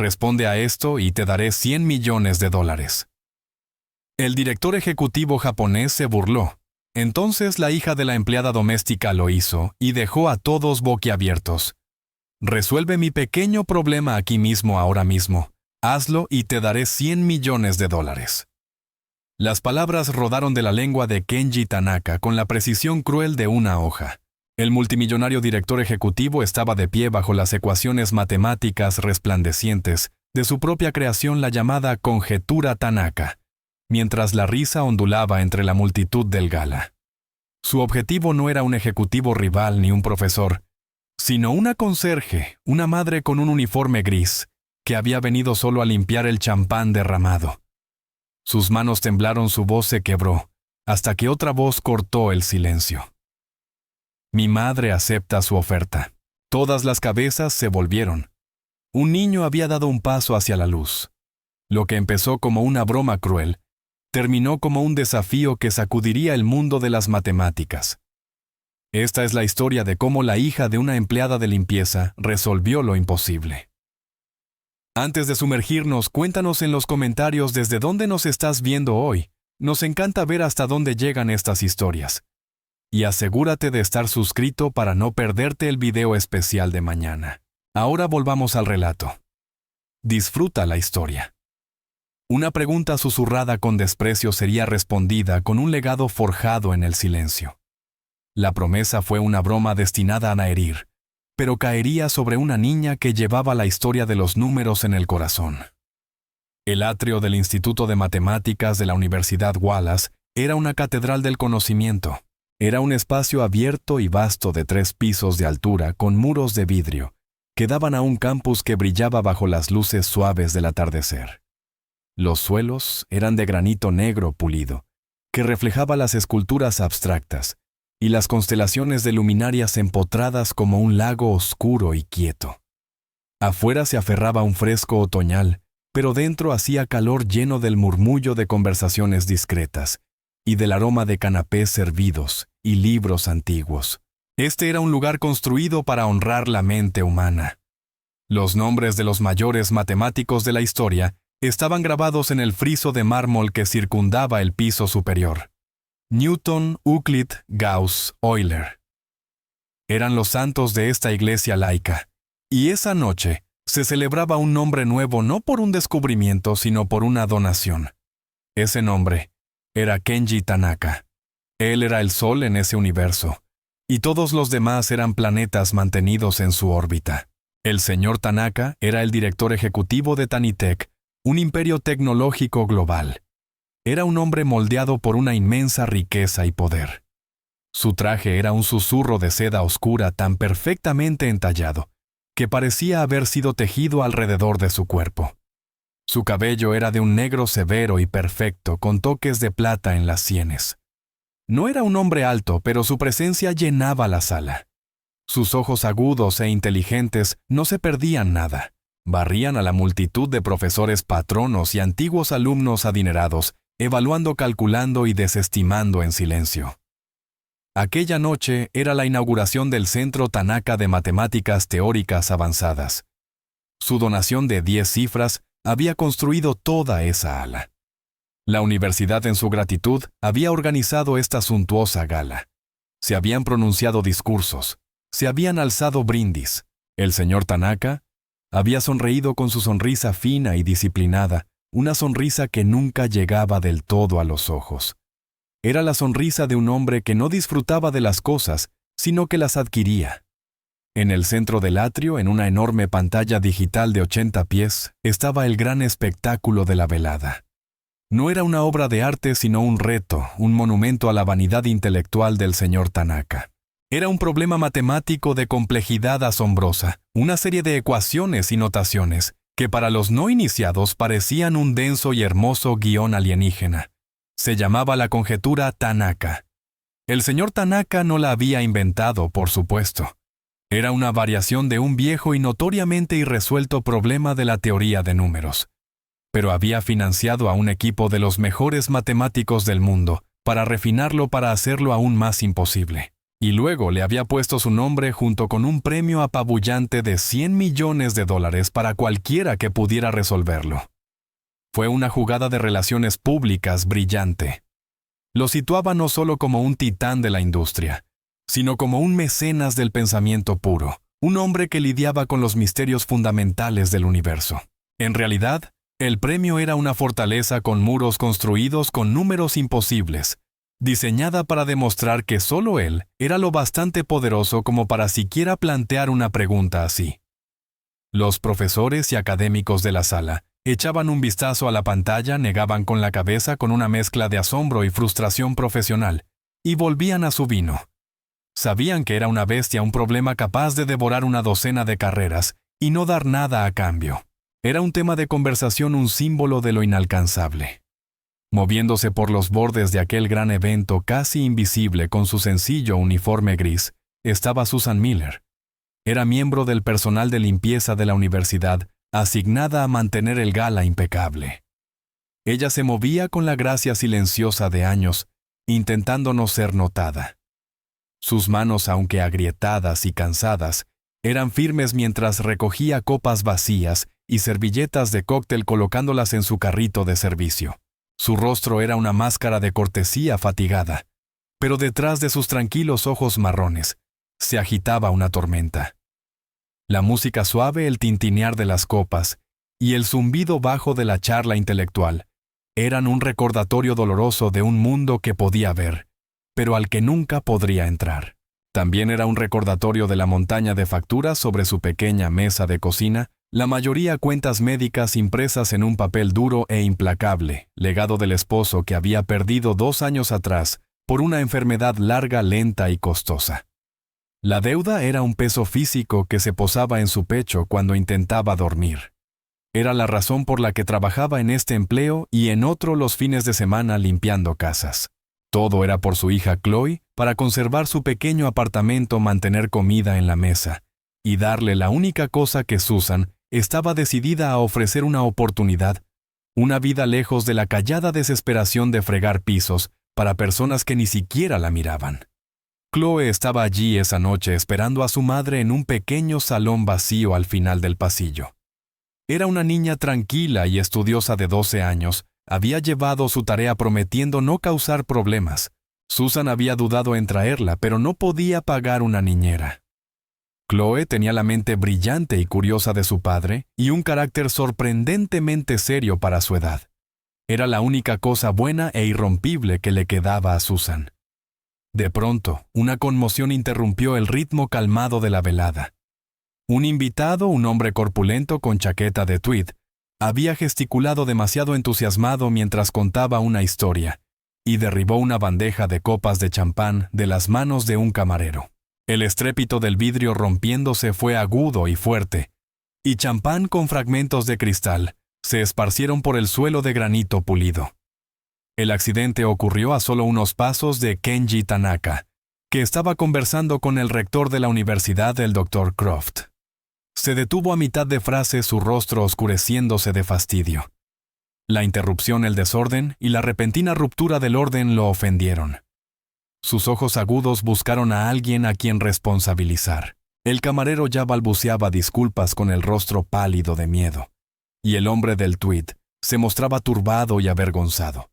Responde a esto y te daré $100 millones. El director ejecutivo japonés se burló. Entonces la hija de la empleada doméstica lo hizo y dejó a todos boquiabiertos. Resuelve mi pequeño problema aquí mismo, ahora mismo. Hazlo y te daré $100 millones. Las palabras rodaron de la lengua de Kenji Tanaka con la precisión cruel de una hoja. El multimillonario director ejecutivo estaba de pie bajo las ecuaciones matemáticas resplandecientes de su propia creación, la llamada conjetura Tanaka, mientras la risa ondulaba entre la multitud del gala. Su objetivo no era un ejecutivo rival ni un profesor, sino una conserje, una madre con un uniforme gris, que había venido solo a limpiar el champán derramado. Sus manos temblaron, su voz se quebró, hasta que otra voz cortó el silencio. Mi madre acepta su oferta. Todas las cabezas se volvieron. Un niño había dado un paso hacia la luz. Lo que empezó como una broma cruel, terminó como un desafío que sacudiría el mundo de las matemáticas. Esta es la historia de cómo la hija de una empleada de limpieza resolvió lo imposible. Antes de sumergirnos, cuéntanos en los comentarios desde dónde nos estás viendo hoy. Nos encanta ver hasta dónde llegan estas historias. Y asegúrate de estar suscrito para no perderte el video especial de mañana. Ahora volvamos al relato. Disfruta la historia. Una pregunta susurrada con desprecio sería respondida con un legado forjado en el silencio. La promesa fue una broma destinada a herir, pero caería sobre una niña que llevaba la historia de los números en el corazón. El atrio del Instituto de Matemáticas de la Universidad Wallace era una catedral del conocimiento. Era un espacio abierto y vasto de 3 pisos de altura con muros de vidrio, que daban a un campus que brillaba bajo las luces suaves del atardecer. Los suelos eran de granito negro pulido, que reflejaba las esculturas abstractas, y las constelaciones de luminarias empotradas como un lago oscuro y quieto. Afuera se aferraba un fresco otoñal, pero dentro hacía calor, lleno del murmullo de conversaciones discretas y del aroma de canapés servidos y libros antiguos. Este era un lugar construido para honrar la mente humana. Los nombres de los mayores matemáticos de la historia estaban grabados en el friso de mármol que circundaba el piso superior. Newton, Euclid, Gauss, Euler. Eran los santos de esta iglesia laica, y esa noche se celebraba un nombre nuevo no por un descubrimiento, sino por una donación. Ese nombre era Kenji Tanaka. Él era el sol en ese universo, y todos los demás eran planetas mantenidos en su órbita. El señor Tanaka era el director ejecutivo de Tanitech, un imperio tecnológico global. Era un hombre moldeado por una inmensa riqueza y poder. Su traje era un susurro de seda oscura tan perfectamente entallado, que parecía haber sido tejido alrededor de su cuerpo. Su cabello era de un negro severo y perfecto, con toques de plata en las sienes. No era un hombre alto, pero su presencia llenaba la sala. Sus ojos agudos e inteligentes no se perdían nada. Barrían a la multitud de profesores patronos y antiguos alumnos adinerados, evaluando, calculando y desestimando en silencio. Aquella noche era la inauguración del Centro Tanaka de Matemáticas Teóricas Avanzadas. Su donación de 10 cifras había construido toda esa ala. La universidad, en su gratitud, había organizado esta suntuosa gala. Se habían pronunciado discursos, se habían alzado brindis. El señor Tanaka había sonreído con su sonrisa fina y disciplinada, una sonrisa que nunca llegaba del todo a los ojos. Era la sonrisa de un hombre que no disfrutaba de las cosas, sino que las adquiría. En el centro del atrio, en una enorme pantalla digital de 80 pies, estaba el gran espectáculo de la velada. No era una obra de arte, sino un reto, un monumento a la vanidad intelectual del señor Tanaka. Era un problema matemático de complejidad asombrosa, una serie de ecuaciones y notaciones, que para los no iniciados parecían un denso y hermoso guión alienígena. Se llamaba la conjetura Tanaka. El señor Tanaka no la había inventado, por supuesto. Era una variación de un viejo y notoriamente irresuelto problema de la teoría de números. Pero había financiado a un equipo de los mejores matemáticos del mundo para refinarlo, para hacerlo aún más imposible. Y luego le había puesto su nombre junto con un premio apabullante de $100 millones para cualquiera que pudiera resolverlo. Fue una jugada de relaciones públicas brillante. Lo situaba no solo como un titán de la industria, sino como un mecenas del pensamiento puro, un hombre que lidiaba con los misterios fundamentales del universo. En realidad, el premio era una fortaleza con muros construidos con números imposibles, diseñada para demostrar que solo él era lo bastante poderoso como para siquiera plantear una pregunta así. Los profesores y académicos de la sala echaban un vistazo a la pantalla, negaban con la cabeza con una mezcla de asombro y frustración profesional, y volvían a su vino. Sabían que era una bestia, un problema capaz de devorar una docena de carreras y no dar nada a cambio. Era un tema de conversación, un símbolo de lo inalcanzable. Moviéndose por los bordes de aquel gran evento casi invisible con su sencillo uniforme gris, estaba Susan Miller. Era miembro del personal de limpieza de la universidad, asignada a mantener el gala impecable. Ella se movía con la gracia silenciosa de años, intentando no ser notada. Sus manos, aunque agrietadas y cansadas, eran firmes mientras recogía copas vacías y servilletas de cóctel colocándolas en su carrito de servicio. Su rostro era una máscara de cortesía fatigada, pero detrás de sus tranquilos ojos marrones se agitaba una tormenta. La música suave, el tintinear de las copas y el zumbido bajo de la charla intelectual eran un recordatorio doloroso de un mundo que podía ver, pero al que nunca podría entrar. También era un recordatorio de la montaña de facturas sobre su pequeña mesa de cocina, la mayoría cuentas médicas impresas en un papel duro e implacable, legado del esposo que había perdido 2 años atrás por una enfermedad larga, lenta y costosa. La deuda era un peso físico que se posaba en su pecho cuando intentaba dormir. Era la razón por la que trabajaba en este empleo y en otro los fines de semana limpiando casas. Todo era por su hija Chloe, para conservar su pequeño apartamento, mantener comida en la mesa y darle la única cosa que Susan estaba decidida a ofrecer: una oportunidad, una vida lejos de la callada desesperación de fregar pisos para personas que ni siquiera la miraban. Chloe estaba allí esa noche esperando a su madre en un pequeño salón vacío al final del pasillo. Era una niña tranquila y estudiosa de 12 años. Había llevado su tarea prometiendo no causar problemas. Susan había dudado en traerla, pero no podía pagar una niñera. Chloe tenía la mente brillante y curiosa de su padre y un carácter sorprendentemente serio para su edad. Era la única cosa buena e irrompible que le quedaba a Susan. De pronto, una conmoción interrumpió el ritmo calmado de la velada. Un invitado, un hombre corpulento con chaqueta de tweed, había gesticulado demasiado entusiasmado mientras contaba una historia, y derribó una bandeja de copas de champán de las manos de un camarero. El estrépito del vidrio rompiéndose fue agudo y fuerte, y champán con fragmentos de cristal se esparcieron por el suelo de granito pulido. El accidente ocurrió a solo unos pasos de Kenji Tanaka, que estaba conversando con el rector de la universidad, el Dr. Croft. Se detuvo a mitad de frase, su rostro oscureciéndose de fastidio. La interrupción, el desorden y la repentina ruptura del orden lo ofendieron. Sus ojos agudos buscaron a alguien a quien responsabilizar. El camarero ya balbuceaba disculpas con el rostro pálido de miedo, y el hombre del tweed se mostraba turbado y avergonzado.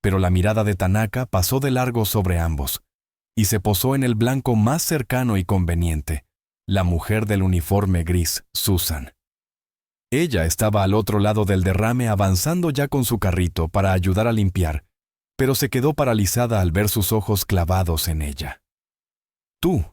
Pero la mirada de Tanaka pasó de largo sobre ambos, y se posó en el blanco más cercano y conveniente, la mujer del uniforme gris, Susan. Ella estaba al otro lado del derrame, avanzando ya con su carrito para ayudar a limpiar, pero se quedó paralizada al ver sus ojos clavados en ella. «Tú».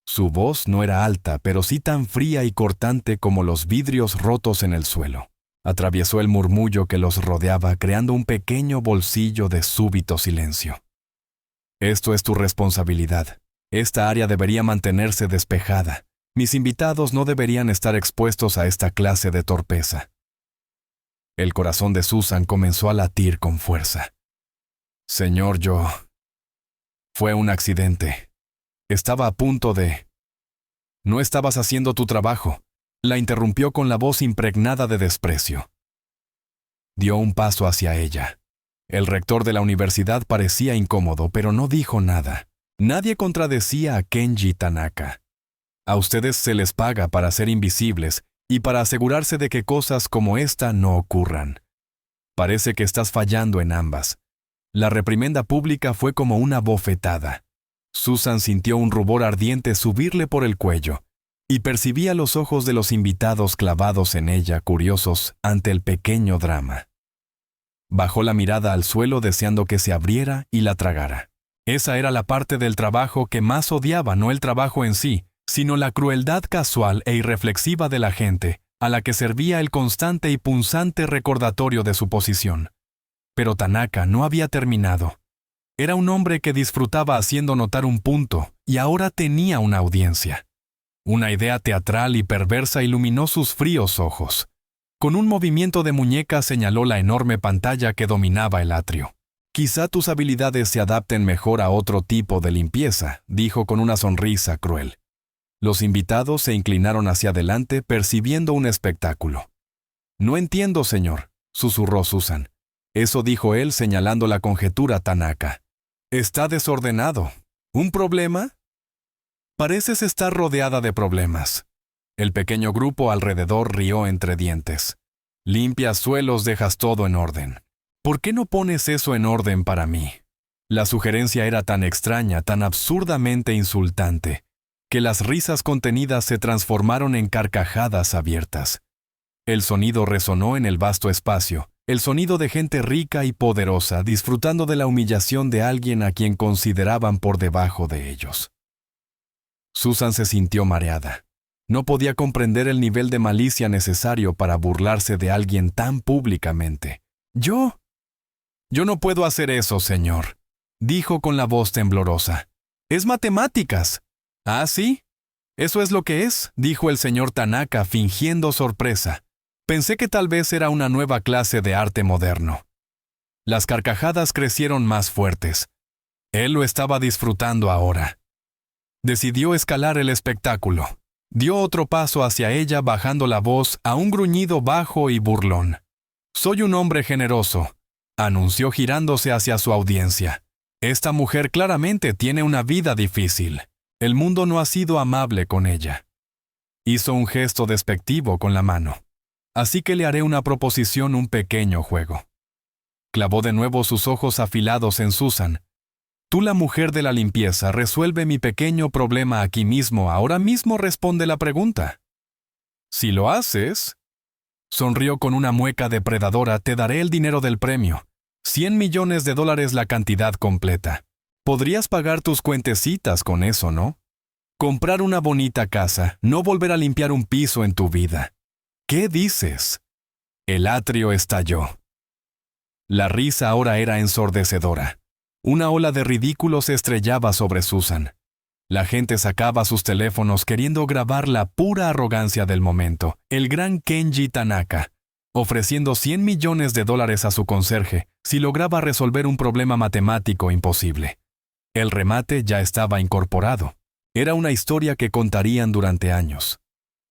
Su voz no era alta, pero sí tan fría y cortante como los vidrios rotos en el suelo. Atravesó el murmullo que los rodeaba, creando un pequeño bolsillo de súbito silencio. «Esto es tu responsabilidad. Esta área debería mantenerse despejada. Mis invitados no deberían estar expuestos a esta clase de torpeza». El corazón de Susan comenzó a latir con fuerza. «Señor, fue un accidente. Estaba a punto de...» «No estabas haciendo tu trabajo», la interrumpió con la voz impregnada de desprecio. Dio un paso hacia ella. El rector de la universidad parecía incómodo, pero no dijo nada. Nadie contradecía a Kenji Tanaka. A ustedes se les paga para ser invisibles y para asegurarse de que cosas como esta no ocurran. Parece que estás fallando en ambas. La reprimenda pública fue como una bofetada. Susan sintió un rubor ardiente subirle por el cuello y percibía los ojos de los invitados clavados en ella, curiosos ante el pequeño drama. Bajó la mirada al suelo deseando que se abriera y la tragara. Esa era la parte del trabajo que más odiaba, no el trabajo en sí, sino la crueldad casual e irreflexiva de la gente, a la que servía el constante y punzante recordatorio de su posición. Pero Tanaka no había terminado. Era un hombre que disfrutaba haciendo notar un punto, y ahora tenía una audiencia. Una idea teatral y perversa iluminó sus fríos ojos. Con un movimiento de muñeca señaló la enorme pantalla que dominaba el atrio. «Quizá tus habilidades se adapten mejor a otro tipo de limpieza», dijo con una sonrisa cruel. Los invitados se inclinaron hacia adelante percibiendo un espectáculo. «No entiendo, señor», susurró Susan. Eso dijo él señalando la conjetura a Tanaka. «Está desordenado. ¿Un problema?» «Pareces estar rodeada de problemas». El pequeño grupo alrededor rió entre dientes. «Limpias suelos, dejas todo en orden. ¿Por qué no pones eso en orden para mí?» La sugerencia era tan extraña, tan absurdamente insultante, que las risas contenidas se transformaron en carcajadas abiertas. El sonido resonó en el vasto espacio, el sonido de gente rica y poderosa disfrutando de la humillación de alguien a quien consideraban por debajo de ellos. Susan se sintió mareada. No podía comprender el nivel de malicia necesario para burlarse de alguien tan públicamente. «Yo no puedo hacer eso, señor», dijo con la voz temblorosa. «Es matemáticas». «¿Ah, sí? Eso es lo que es», dijo el señor Tanaka fingiendo sorpresa. «Pensé que tal vez era una nueva clase de arte moderno». Las carcajadas crecieron más fuertes. Él lo estaba disfrutando ahora. Decidió escalar el espectáculo. Dio otro paso hacia ella bajando la voz a un gruñido bajo y burlón. «Soy un hombre generoso», anunció girándose hacia su audiencia. «Esta mujer claramente tiene una vida difícil. El mundo no ha sido amable con ella». Hizo un gesto despectivo con la mano. «Así que le haré una proposición, un pequeño juego». Clavó de nuevo sus ojos afilados en Susan. «Tú, la mujer de la limpieza, resuelve mi pequeño problema aquí mismo, ahora mismo responde la pregunta». «Si lo haces», sonrió con una mueca depredadora, «te daré el dinero del premio. $100 millones la cantidad completa. Podrías pagar tus cuentecitas con eso, ¿no? Comprar una bonita casa, no volver a limpiar un piso en tu vida. ¿Qué dices?» El atrio estalló. La risa ahora era ensordecedora. Una ola de ridículo se estrellaba sobre Susan. La gente sacaba sus teléfonos queriendo grabar la pura arrogancia del momento, el gran Kenji Tanaka, ofreciendo $100 millones a su conserje si lograba resolver un problema matemático imposible. El remate ya estaba incorporado. Era una historia que contarían durante años.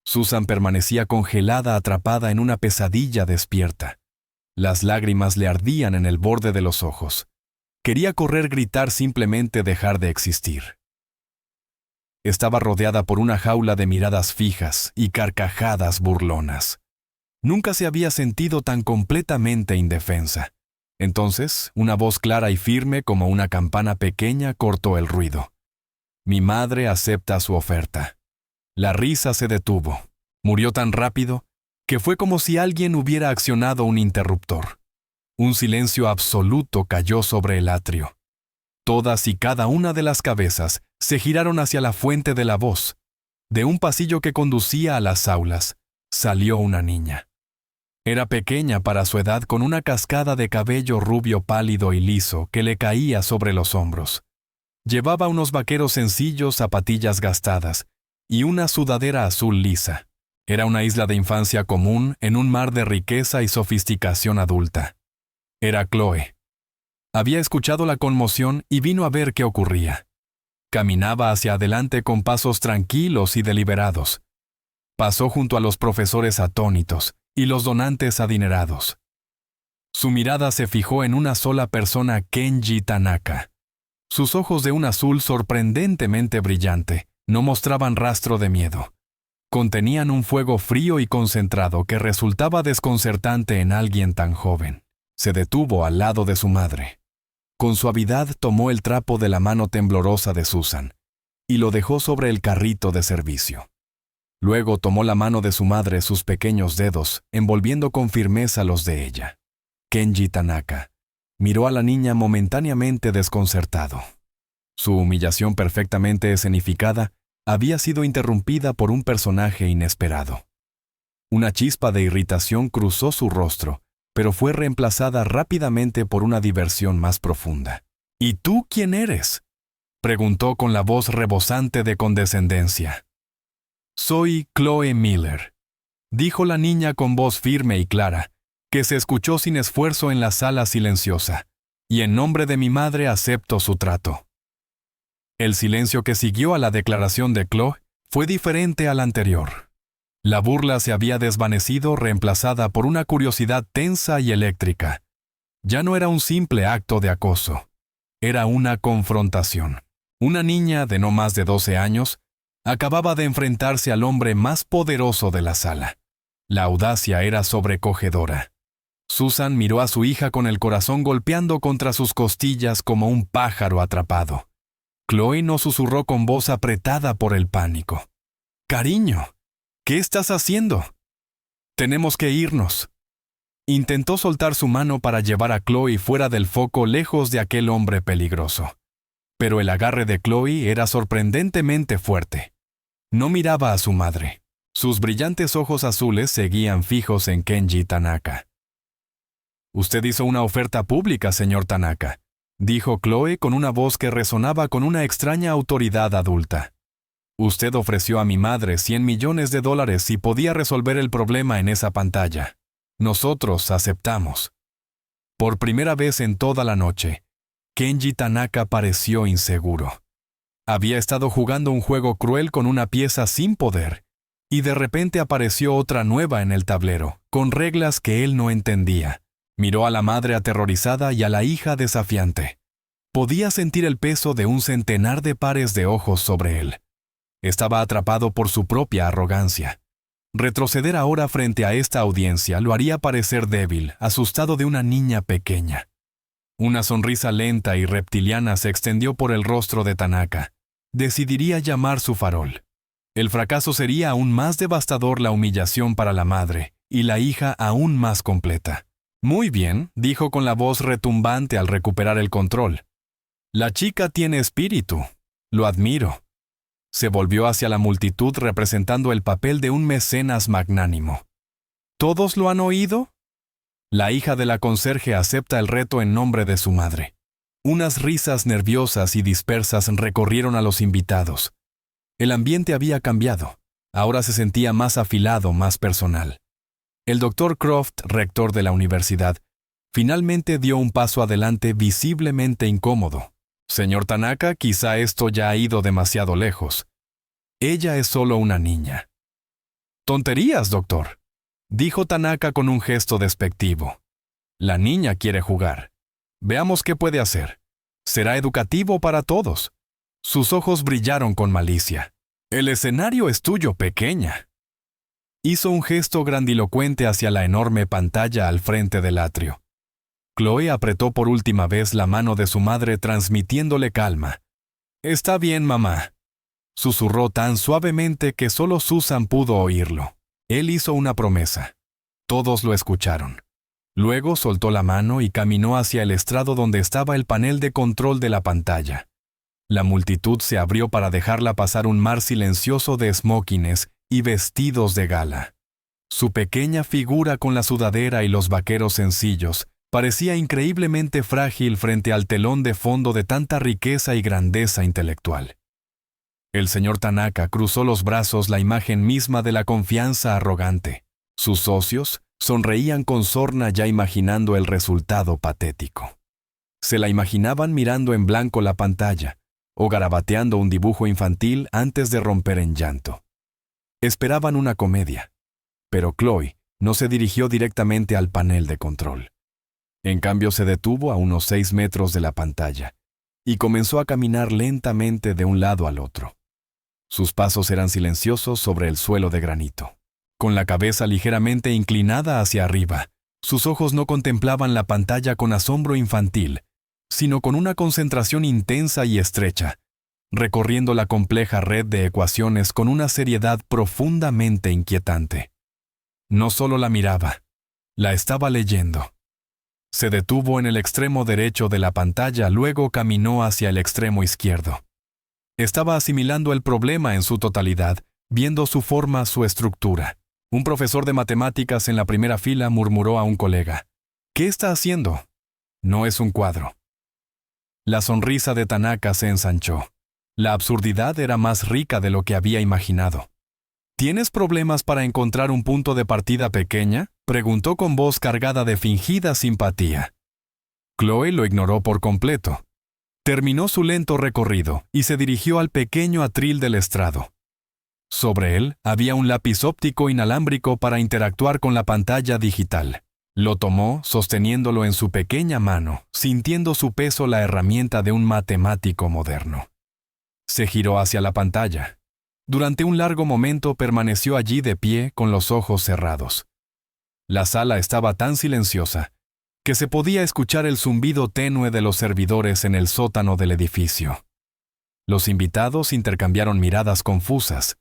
Susan permanecía congelada, atrapada en una pesadilla despierta. Las lágrimas le ardían en el borde de los ojos. Quería correr, gritar, simplemente dejar de existir. Estaba rodeada por una jaula de miradas fijas y carcajadas burlonas. Nunca se había sentido tan completamente indefensa. Entonces, una voz clara y firme como una campana pequeña cortó el ruido. «Mi madre acepta su oferta». La risa se detuvo. Murió tan rápido que fue como si alguien hubiera accionado un interruptor. Un silencio absoluto cayó sobre el atrio. Todas y cada una de las cabezas se giraron hacia la fuente de la voz. De un pasillo que conducía a las aulas, salió una niña. Era pequeña para su edad, con una cascada de cabello rubio pálido y liso que le caía sobre los hombros. Llevaba unos vaqueros sencillos, zapatillas gastadas y una sudadera azul lisa. Era una isla de infancia común en un mar de riqueza y sofisticación adulta. Era Chloe. Había escuchado la conmoción y vino a ver qué ocurría. Caminaba hacia adelante con pasos tranquilos y deliberados. Pasó junto a los profesores atónitos y los donantes adinerados. Su mirada se fijó en una sola persona, Kenji Tanaka. Sus ojos de un azul sorprendentemente brillante no mostraban rastro de miedo. Contenían un fuego frío y concentrado que resultaba desconcertante en alguien tan joven. Se detuvo al lado de su madre. Con suavidad tomó el trapo de la mano temblorosa de Susan y lo dejó sobre el carrito de servicio. Luego tomó la mano de su madre sus pequeños dedos, envolviendo con firmeza los de ella. Kenji Tanaka miró a la niña momentáneamente desconcertado. Su humillación perfectamente escenificada había sido interrumpida por un personaje inesperado. Una chispa de irritación cruzó su rostro, pero fue reemplazada rápidamente por una diversión más profunda. ¿Y tú quién eres?, preguntó con la voz rebosante de condescendencia. Soy Chloe Miller, dijo la niña con voz firme y clara, que se escuchó sin esfuerzo en la sala silenciosa, y en nombre de mi madre acepto su trato. El silencio que siguió a la declaración de Chloe fue diferente al anterior. La burla se había desvanecido, reemplazada por una curiosidad tensa y eléctrica. Ya no era un simple acto de acoso. Era una confrontación. Una niña de no más de 12 años acababa de enfrentarse al hombre más poderoso de la sala. La audacia era sobrecogedora. Susan miró a su hija con el corazón golpeando contra sus costillas como un pájaro atrapado. Chloe no susurró con voz apretada por el pánico. «Cariño, ¿qué estás haciendo? Tenemos que irnos». Intentó soltar su mano para llevar a Chloe fuera del foco, lejos de aquel hombre peligroso. Pero el agarre de Chloe era sorprendentemente fuerte. No miraba a su madre. Sus brillantes ojos azules seguían fijos en Kenji Tanaka. «Usted hizo una oferta pública, señor Tanaka», dijo Chloe con una voz que resonaba con una extraña autoridad adulta. «Usted ofreció a mi madre $100 millones si podía resolver el problema en esa pantalla. Nosotros aceptamos». Por primera vez en toda la noche, Kenji Tanaka pareció inseguro. Había estado jugando un juego cruel con una pieza sin poder, y de repente apareció otra nueva en el tablero, con reglas que él no entendía. Miró a la madre aterrorizada y a la hija desafiante. Podía sentir el peso de un centenar de pares de ojos sobre él. Estaba atrapado por su propia arrogancia. Retroceder ahora frente a esta audiencia lo haría parecer débil, asustado de una niña pequeña. Una sonrisa lenta y reptiliana se extendió por el rostro de Tanaka. Decidiría llamar su farol. El fracaso sería aún más devastador, la humillación para la madre, y la hija aún más completa. «Muy bien», dijo con la voz retumbante al recuperar el control. «La chica tiene espíritu. Lo admiro». Se volvió hacia la multitud representando el papel de un mecenas magnánimo. «¿Todos lo han oído?» La hija de la conserje acepta el reto en nombre de su madre. Unas risas nerviosas y dispersas recorrieron a los invitados. El ambiente había cambiado. Ahora se sentía más afilado, más personal. El Dr. Croft, rector de la universidad, finalmente dio un paso adelante visiblemente incómodo. «Señor Tanaka, quizá esto ya ha ido demasiado lejos. Ella es solo una niña». «Tonterías, doctor», dijo Tanaka con un gesto despectivo. «La niña quiere jugar. Veamos qué puede hacer. Será educativo para todos». Sus ojos brillaron con malicia. «El escenario es tuyo, pequeña». Hizo un gesto grandilocuente hacia la enorme pantalla al frente del atrio. Chloe apretó por última vez la mano de su madre, transmitiéndole calma. «Está bien, mamá», susurró tan suavemente que solo Susan pudo oírlo. Él hizo una promesa. Todos lo escucharon. Luego soltó la mano y caminó hacia el estrado donde estaba el panel de control de la pantalla. La multitud se abrió para dejarla pasar, un mar silencioso de smokines y vestidos de gala. Su pequeña figura con la sudadera y los vaqueros sencillos parecía increíblemente frágil frente al telón de fondo de tanta riqueza y grandeza intelectual. El señor Tanaka cruzó los brazos, la imagen misma de la confianza arrogante. Sus socios sonreían con sorna, ya imaginando el resultado patético. Se la imaginaban mirando en blanco la pantalla o garabateando un dibujo infantil antes de romper en llanto. Esperaban una comedia, pero Chloe no se dirigió directamente al panel de control. En cambio, se detuvo a unos 6 metros de la pantalla y comenzó a caminar lentamente de un lado al otro. Sus pasos eran silenciosos sobre el suelo de granito. Con la cabeza ligeramente inclinada hacia arriba, sus ojos no contemplaban la pantalla con asombro infantil, sino con una concentración intensa y estrecha, recorriendo la compleja red de ecuaciones con una seriedad profundamente inquietante. No solo la miraba, la estaba leyendo. Se detuvo en el extremo derecho de la pantalla, luego caminó hacia el extremo izquierdo. Estaba asimilando el problema en su totalidad, viendo su forma, su estructura. Un profesor de matemáticas en la primera fila murmuró a un colega: «¿Qué está haciendo?» «No es un cuadro». La sonrisa de Tanaka se ensanchó. La absurdidad era más rica de lo que había imaginado. «¿Tienes problemas para encontrar un punto de partida pequeña?», preguntó con voz cargada de fingida simpatía. Chloe lo ignoró por completo. Terminó su lento recorrido y se dirigió al pequeño atril del estrado. Sobre él había un lápiz óptico inalámbrico para interactuar con la pantalla digital. Lo tomó, sosteniéndolo en su pequeña mano, sintiendo su peso la herramienta de un matemático moderno. Se giró hacia la pantalla. Durante un largo momento permaneció allí de pie con los ojos cerrados. La sala estaba tan silenciosa que se podía escuchar el zumbido tenue de los servidores en el sótano del edificio. Los invitados intercambiaron miradas confusas.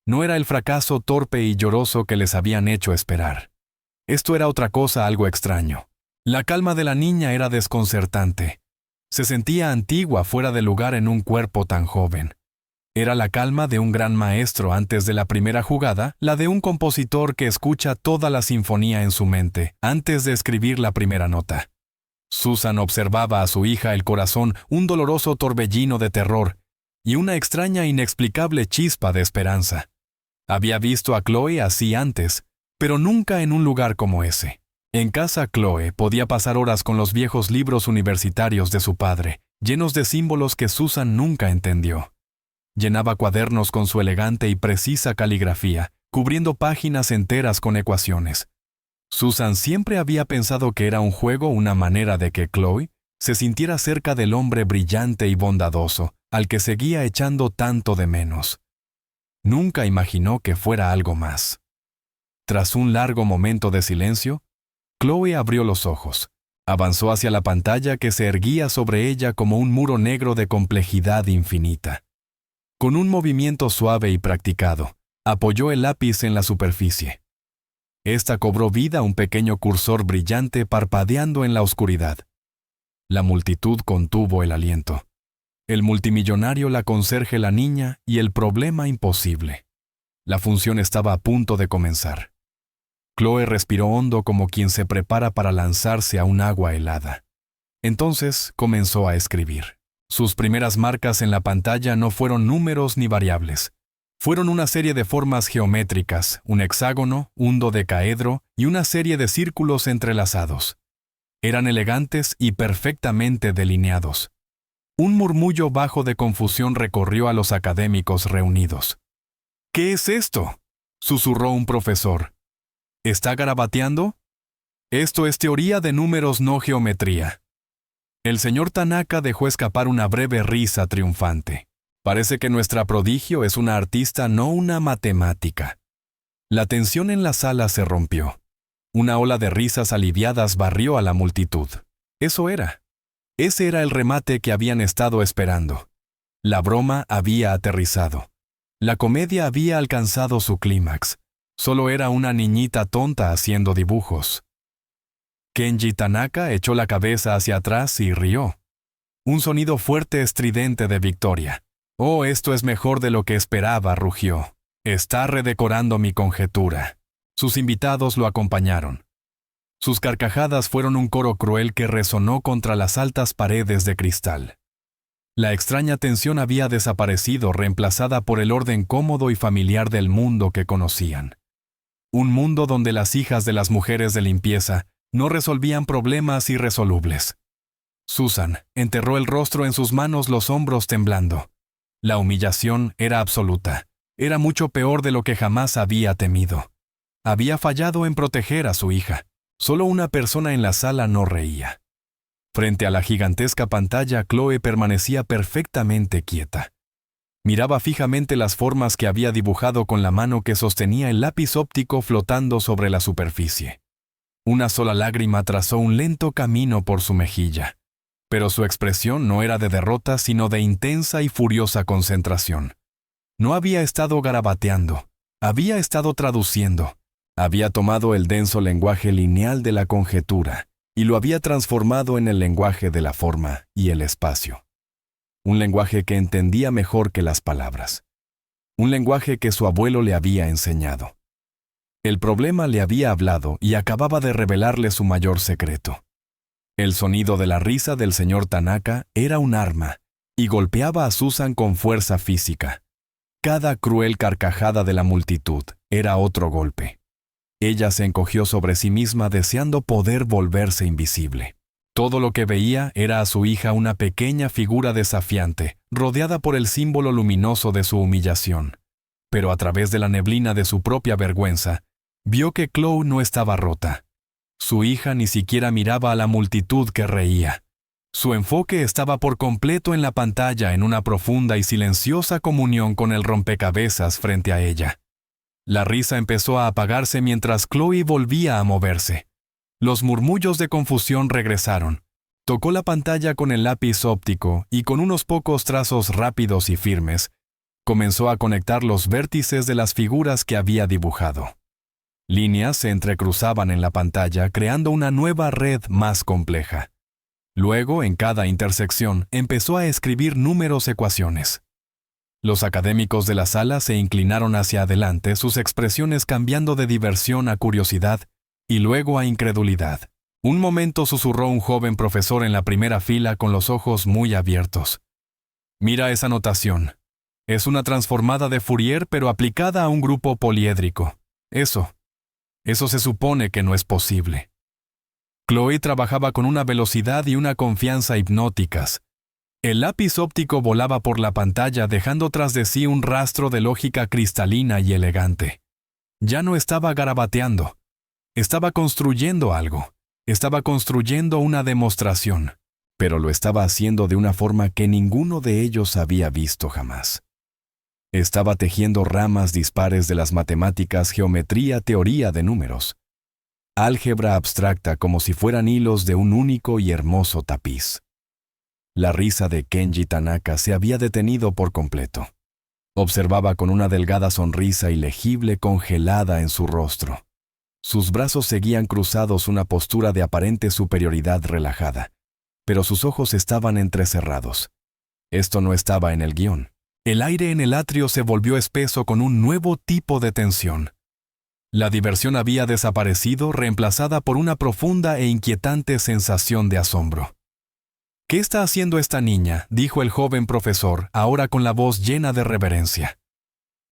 No era el fracaso torpe y lloroso que les habían hecho esperar. Esto era otra cosa, algo extraño. La calma de la niña era desconcertante. Se sentía antigua, fuera de lugar en un cuerpo tan joven. Era la calma de un gran maestro antes de la primera jugada, la de un compositor que escucha toda la sinfonía en su mente antes de escribir la primera nota. Susan observaba a su hija el corazón, un doloroso torbellino de terror y una extraña inexplicable chispa de esperanza. Había visto a Chloe así antes, pero nunca en un lugar como ese. En casa, Chloe podía pasar horas con los viejos libros universitarios de su padre, llenos de símbolos que Susan nunca entendió. Llenaba cuadernos con su elegante y precisa caligrafía, cubriendo páginas enteras con ecuaciones. Susan siempre había pensado que era un juego, una manera de que Chloe se sintiera cerca del hombre brillante y bondadoso, al que seguía echando tanto de menos. Nunca imaginó que fuera algo más. Tras un largo momento de silencio, Chloe abrió los ojos. Avanzó hacia la pantalla que se erguía sobre ella como un muro negro de complejidad infinita. Con un movimiento suave y practicado, apoyó el lápiz en la superficie. Esta cobró vida un pequeño cursor brillante parpadeando en la oscuridad. La multitud contuvo el aliento. El multimillonario, la conserje, la niña y el problema imposible. La función estaba a punto de comenzar. Chloe respiró hondo como quien se prepara para lanzarse a un agua helada. Entonces comenzó a escribir. Sus primeras marcas en la pantalla no fueron números ni variables. Fueron una serie de formas geométricas, un hexágono, un dodecaedro y una serie de círculos entrelazados. Eran elegantes y perfectamente delineados. Un murmullo bajo de confusión recorrió a los académicos reunidos. «¿Qué es esto?», susurró un profesor. «¿Está garabateando? Esto es teoría de números, no geometría». El señor Tanaka dejó escapar una breve risa triunfante. «Parece que nuestra prodigio es una artista, no una matemática». La tensión en la sala se rompió. Una ola de risas aliviadas barrió a la multitud. Eso era. Ese era el remate que habían estado esperando. La broma había aterrizado. La comedia había alcanzado su clímax. Solo era una niñita tonta haciendo dibujos. Kenji Tanaka echó la cabeza hacia atrás y rió. Un sonido fuerte estridente de victoria. «Oh, esto es mejor de lo que esperaba», rugió. «Está redecorando mi conjetura». Sus invitados lo acompañaron. Sus carcajadas fueron un coro cruel que resonó contra las altas paredes de cristal. La extraña tensión había desaparecido, reemplazada por el orden cómodo y familiar del mundo que conocían. Un mundo donde las hijas de las mujeres de limpieza no resolvían problemas irresolubles. Susan enterró el rostro en sus manos, los hombros temblando. La humillación era absoluta. Era mucho peor de lo que jamás había temido. Había fallado en proteger a su hija. Solo una persona en la sala no reía. Frente a la gigantesca pantalla, Chloe permanecía perfectamente quieta. Miraba fijamente las formas que había dibujado con la mano que sostenía el lápiz óptico flotando sobre la superficie. Una sola lágrima trazó un lento camino por su mejilla, pero su expresión no era de derrota sino de intensa y furiosa concentración. No había estado garabateando, había estado traduciendo. Había tomado el denso lenguaje lineal de la conjetura y lo había transformado en el lenguaje de la forma y el espacio. Un lenguaje que entendía mejor que las palabras. Un lenguaje que su abuelo le había enseñado. El problema le había hablado y acababa de revelarle su mayor secreto. El sonido de la risa del señor Tanaka era un arma y golpeaba a Susan con fuerza física. Cada cruel carcajada de la multitud era otro golpe. Ella se encogió sobre sí misma deseando poder volverse invisible. Todo lo que veía era a su hija una pequeña figura desafiante, rodeada por el símbolo luminoso de su humillación. Pero a través de la neblina de su propia vergüenza, vio que Chloe no estaba rota. Su hija ni siquiera miraba a la multitud que reía. Su enfoque estaba por completo en la pantalla en una profunda y silenciosa comunión con el rompecabezas frente a ella. La risa empezó a apagarse mientras Chloe volvía a moverse. Los murmullos de confusión regresaron. Tocó la pantalla con el lápiz óptico y con unos pocos trazos rápidos y firmes, comenzó a conectar los vértices de las figuras que había dibujado. Líneas se entrecruzaban en la pantalla creando una nueva red más compleja. Luego, en cada intersección, empezó a escribir números ecuaciones. Los académicos de la sala se inclinaron hacia adelante, sus expresiones cambiando de diversión a curiosidad y luego a incredulidad. Un momento susurró un joven profesor en la primera fila con los ojos muy abiertos. «Mira esa notación. Es una transformada de Fourier pero aplicada a un grupo poliédrico. Eso se supone que no es posible». Chloe trabajaba con una velocidad y una confianza hipnóticas. El lápiz óptico volaba por la pantalla dejando tras de sí un rastro de lógica cristalina y elegante. Ya no estaba garabateando. Estaba construyendo algo. Estaba construyendo una demostración. Pero lo estaba haciendo de una forma que ninguno de ellos había visto jamás. Estaba tejiendo ramas dispares de las matemáticas, geometría, teoría de números. Álgebra abstracta como si fueran hilos de un único y hermoso tapiz. La risa de Kenji Tanaka se había detenido por completo. Observaba con una delgada sonrisa ilegible congelada en su rostro. Sus brazos seguían cruzados, una postura de aparente superioridad relajada, pero sus ojos estaban entrecerrados. Esto no estaba en el guión. El aire en el atrio se volvió espeso con un nuevo tipo de tensión. La diversión había desaparecido, reemplazada por una profunda e inquietante sensación de asombro. «¿Qué está haciendo esta niña?», dijo el joven profesor, ahora con la voz llena de reverencia.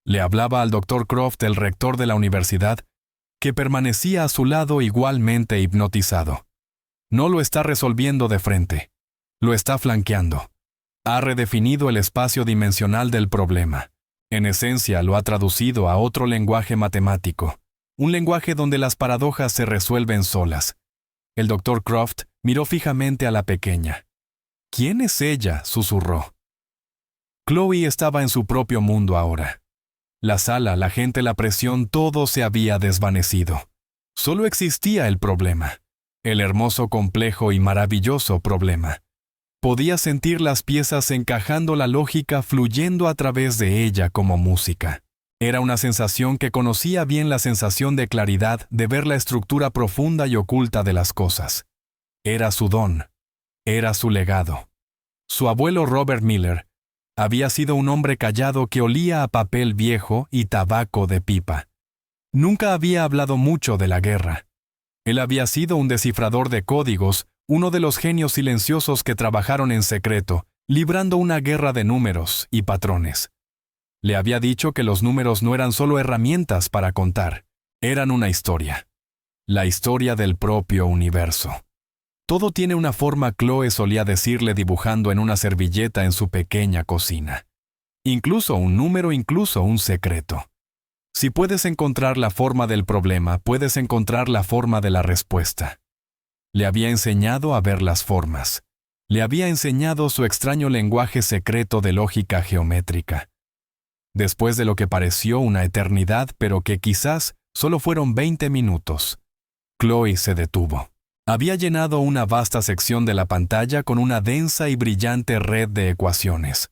Le hablaba al Dr. Croft, el rector de la universidad, que permanecía a su lado igualmente hipnotizado. No lo está resolviendo de frente. Lo está flanqueando. Ha redefinido el espacio dimensional del problema. En esencia, lo ha traducido a otro lenguaje matemático. Un lenguaje donde las paradojas se resuelven solas. El Dr. Croft miró fijamente a la pequeña. «¿Quién es ella?», susurró. Chloe estaba en su propio mundo ahora. La sala, la gente, la presión, todo se había desvanecido. Solo existía el problema. El hermoso, complejo y maravilloso problema. Podía sentir las piezas encajando, la lógica fluyendo a través de ella como música. Era una sensación que conocía bien, la sensación de claridad, de ver la estructura profunda y oculta de las cosas. Era su don. Era su legado. Su abuelo Robert Miller había sido un hombre callado que olía a papel viejo y tabaco de pipa. Nunca había hablado mucho de la guerra. Él había sido un descifrador de códigos, uno de los genios silenciosos que trabajaron en secreto, librando una guerra de números y patrones. Le había dicho que los números no eran solo herramientas para contar, eran una historia. La historia del propio universo. Todo tiene una forma, Chloe solía decirle dibujando en una servilleta en su pequeña cocina. Incluso un número, incluso un secreto. Si puedes encontrar la forma del problema, puedes encontrar la forma de la respuesta. Le había enseñado a ver las formas. Le había enseñado su extraño lenguaje secreto de lógica geométrica. Después de lo que pareció una eternidad, pero que quizás solo fueron 20 minutos, Chloe se detuvo. Había llenado una vasta sección de la pantalla con una densa y brillante red de ecuaciones.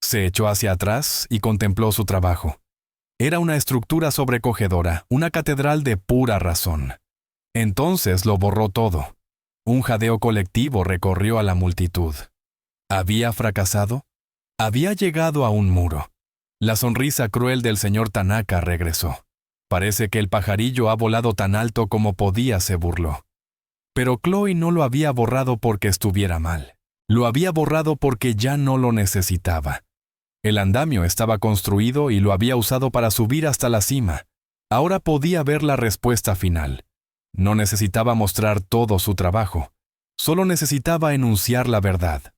Se echó hacia atrás y contempló su trabajo. Era una estructura sobrecogedora, una catedral de pura razón. Entonces lo borró todo. Un jadeo colectivo recorrió a la multitud. ¿Había fracasado? Había llegado a un muro. La sonrisa cruel del señor Tanaka regresó. Parece que el pajarillo ha volado tan alto como podía, se burló. Pero Chloe no lo había borrado porque estuviera mal. Lo había borrado porque ya no lo necesitaba. El andamio estaba construido y lo había usado para subir hasta la cima. Ahora podía ver la respuesta final. No necesitaba mostrar todo su trabajo. Solo necesitaba enunciar la verdad.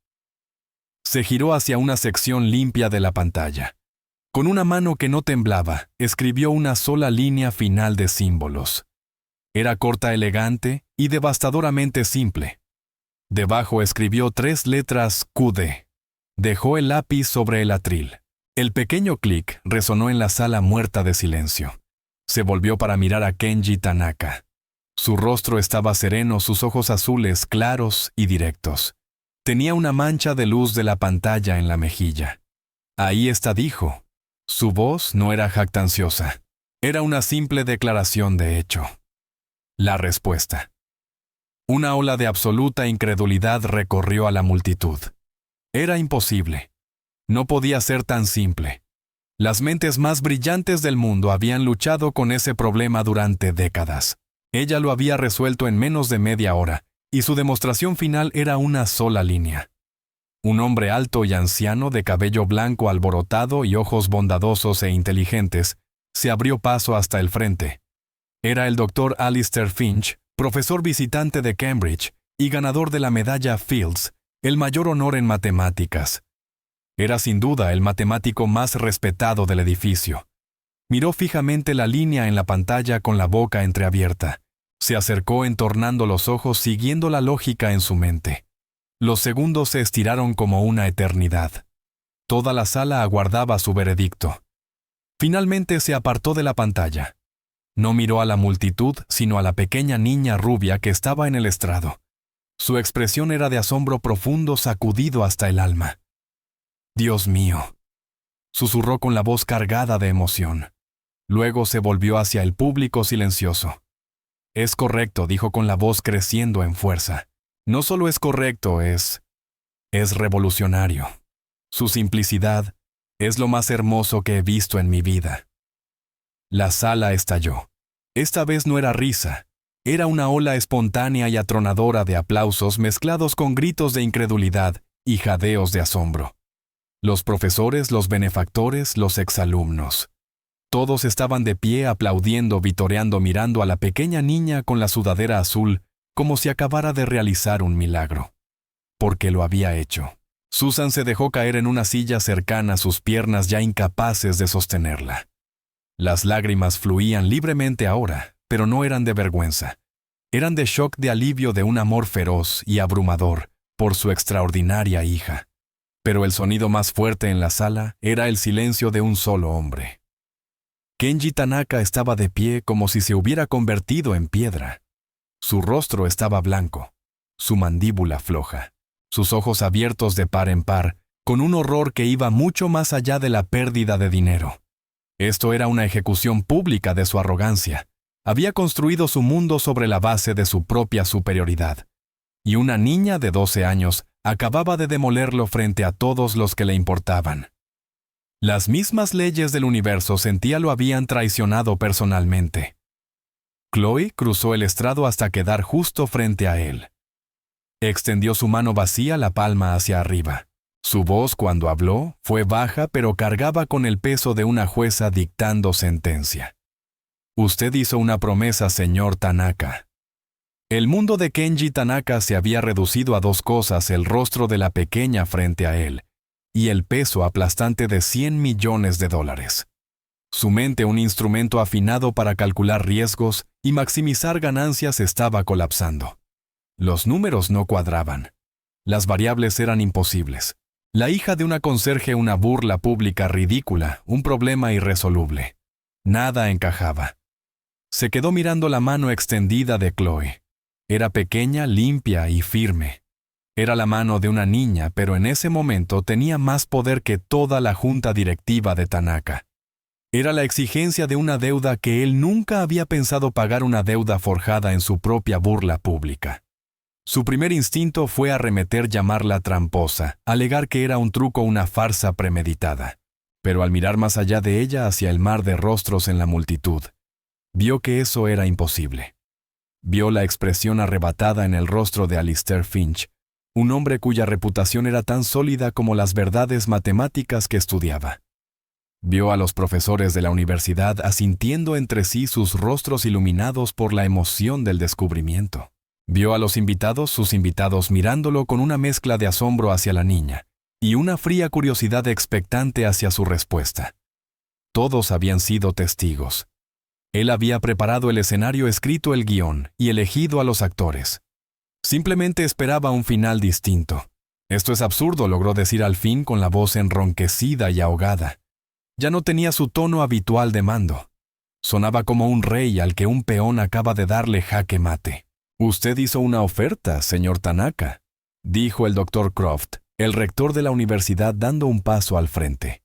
Se giró hacia una sección limpia de la pantalla. Con una mano que no temblaba, escribió una sola línea final de símbolos. Era corta, elegante y devastadoramente simple. Debajo escribió 3 letras QD. Dejó el lápiz sobre el atril. El pequeño clic resonó en la sala muerta de silencio. Se volvió para mirar a Kenji Tanaka. Su rostro estaba sereno, sus ojos azules claros y directos. Tenía una mancha de luz de la pantalla en la mejilla. Ahí está, dijo. Su voz no era jactanciosa. Era una simple declaración de hecho. La respuesta. Una ola de absoluta incredulidad recorrió a la multitud. Era imposible. No podía ser tan simple. Las mentes más brillantes del mundo habían luchado con ese problema durante décadas. Ella lo había resuelto en menos de media hora, y su demostración final era una sola línea. Un hombre alto y anciano de cabello blanco alborotado y ojos bondadosos e inteligentes se abrió paso hasta el frente. Era el Dr. Alistair Finch, profesor visitante de Cambridge y ganador de la medalla Fields, el mayor honor en matemáticas. Era sin duda el matemático más respetado del edificio. Miró fijamente la línea en la pantalla con la boca entreabierta. Se acercó entornando los ojos siguiendo la lógica en su mente. Los segundos se estiraron como una eternidad. Toda la sala aguardaba su veredicto. Finalmente se apartó de la pantalla. No miró a la multitud, sino a la pequeña niña rubia que estaba en el estrado. Su expresión era de asombro profundo sacudido hasta el alma. «Dios mío», susurró con la voz cargada de emoción. Luego se volvió hacia el público silencioso. «Es correcto», dijo con la voz creciendo en fuerza. «No solo es correcto, es revolucionario. Su simplicidad es lo más hermoso que he visto en mi vida». La sala estalló. Esta vez no era risa. Era una ola espontánea y atronadora de aplausos mezclados con gritos de incredulidad y jadeos de asombro. Los profesores, los benefactores, los exalumnos. Todos estaban de pie aplaudiendo, vitoreando, mirando a la pequeña niña con la sudadera azul como si acabara de realizar un milagro. Porque lo había hecho. Susan se dejó caer en una silla cercana, sus piernas ya incapaces de sostenerla. Las lágrimas fluían libremente ahora, pero no eran de vergüenza. Eran de shock, de alivio, de un amor feroz y abrumador por su extraordinaria hija. Pero el sonido más fuerte en la sala era el silencio de un solo hombre. Kenji Tanaka estaba de pie como si se hubiera convertido en piedra. Su rostro estaba blanco, su mandíbula floja, sus ojos abiertos de par en par, con un horror que iba mucho más allá de la pérdida de dinero. Esto era una ejecución pública de su arrogancia. Había construido su mundo sobre la base de su propia superioridad. Y una niña de 12 años acababa de demolerlo frente a todos los que le importaban. Las mismas leyes del universo, sentía, lo habían traicionado personalmente. Chloe cruzó el estrado hasta quedar justo frente a él. Extendió su mano vacía, la palma hacia arriba. Su voz, cuando habló, fue baja, pero cargaba con el peso de una jueza dictando sentencia. «Usted hizo una promesa, señor Tanaka». El mundo de Kenji Tanaka se había reducido a 2 cosas: el rostro de la pequeña frente a él y el peso aplastante de $100 millones. Su mente, un instrumento afinado para calcular riesgos y maximizar ganancias, estaba colapsando. Los números no cuadraban. Las variables eran imposibles. La hija de una conserje, una burla pública ridícula, un problema irresoluble. Nada encajaba. Se quedó mirando la mano extendida de Chloe. Era pequeña, limpia y firme. Era la mano de una niña, pero en ese momento tenía más poder que toda la junta directiva de Tanaka. Era la exigencia de una deuda que él nunca había pensado pagar, una deuda forjada en su propia burla pública. Su primer instinto fue arremeter, llamarla tramposa, alegar que era un truco, una farsa premeditada. Pero al mirar más allá de ella hacia el mar de rostros en la multitud, vio que eso era imposible. Vio la expresión arrebatada en el rostro de Alistair Finch, un hombre cuya reputación era tan sólida como las verdades matemáticas que estudiaba. Vio a los profesores de la universidad asintiendo entre sí, sus rostros iluminados por la emoción del descubrimiento. Vio a los invitados, sus invitados, mirándolo con una mezcla de asombro hacia la niña y una fría curiosidad expectante hacia su respuesta. Todos habían sido testigos. Él había preparado el escenario, escrito el guión y elegido a los actores. Simplemente esperaba un final distinto. «Esto es absurdo», logró decir al fin con la voz enronquecida y ahogada. Ya no tenía su tono habitual de mando. Sonaba como un rey al que un peón acaba de darle jaque mate. «Usted hizo una oferta, señor Tanaka», dijo el Dr. Croft, el rector de la universidad, dando un paso al frente.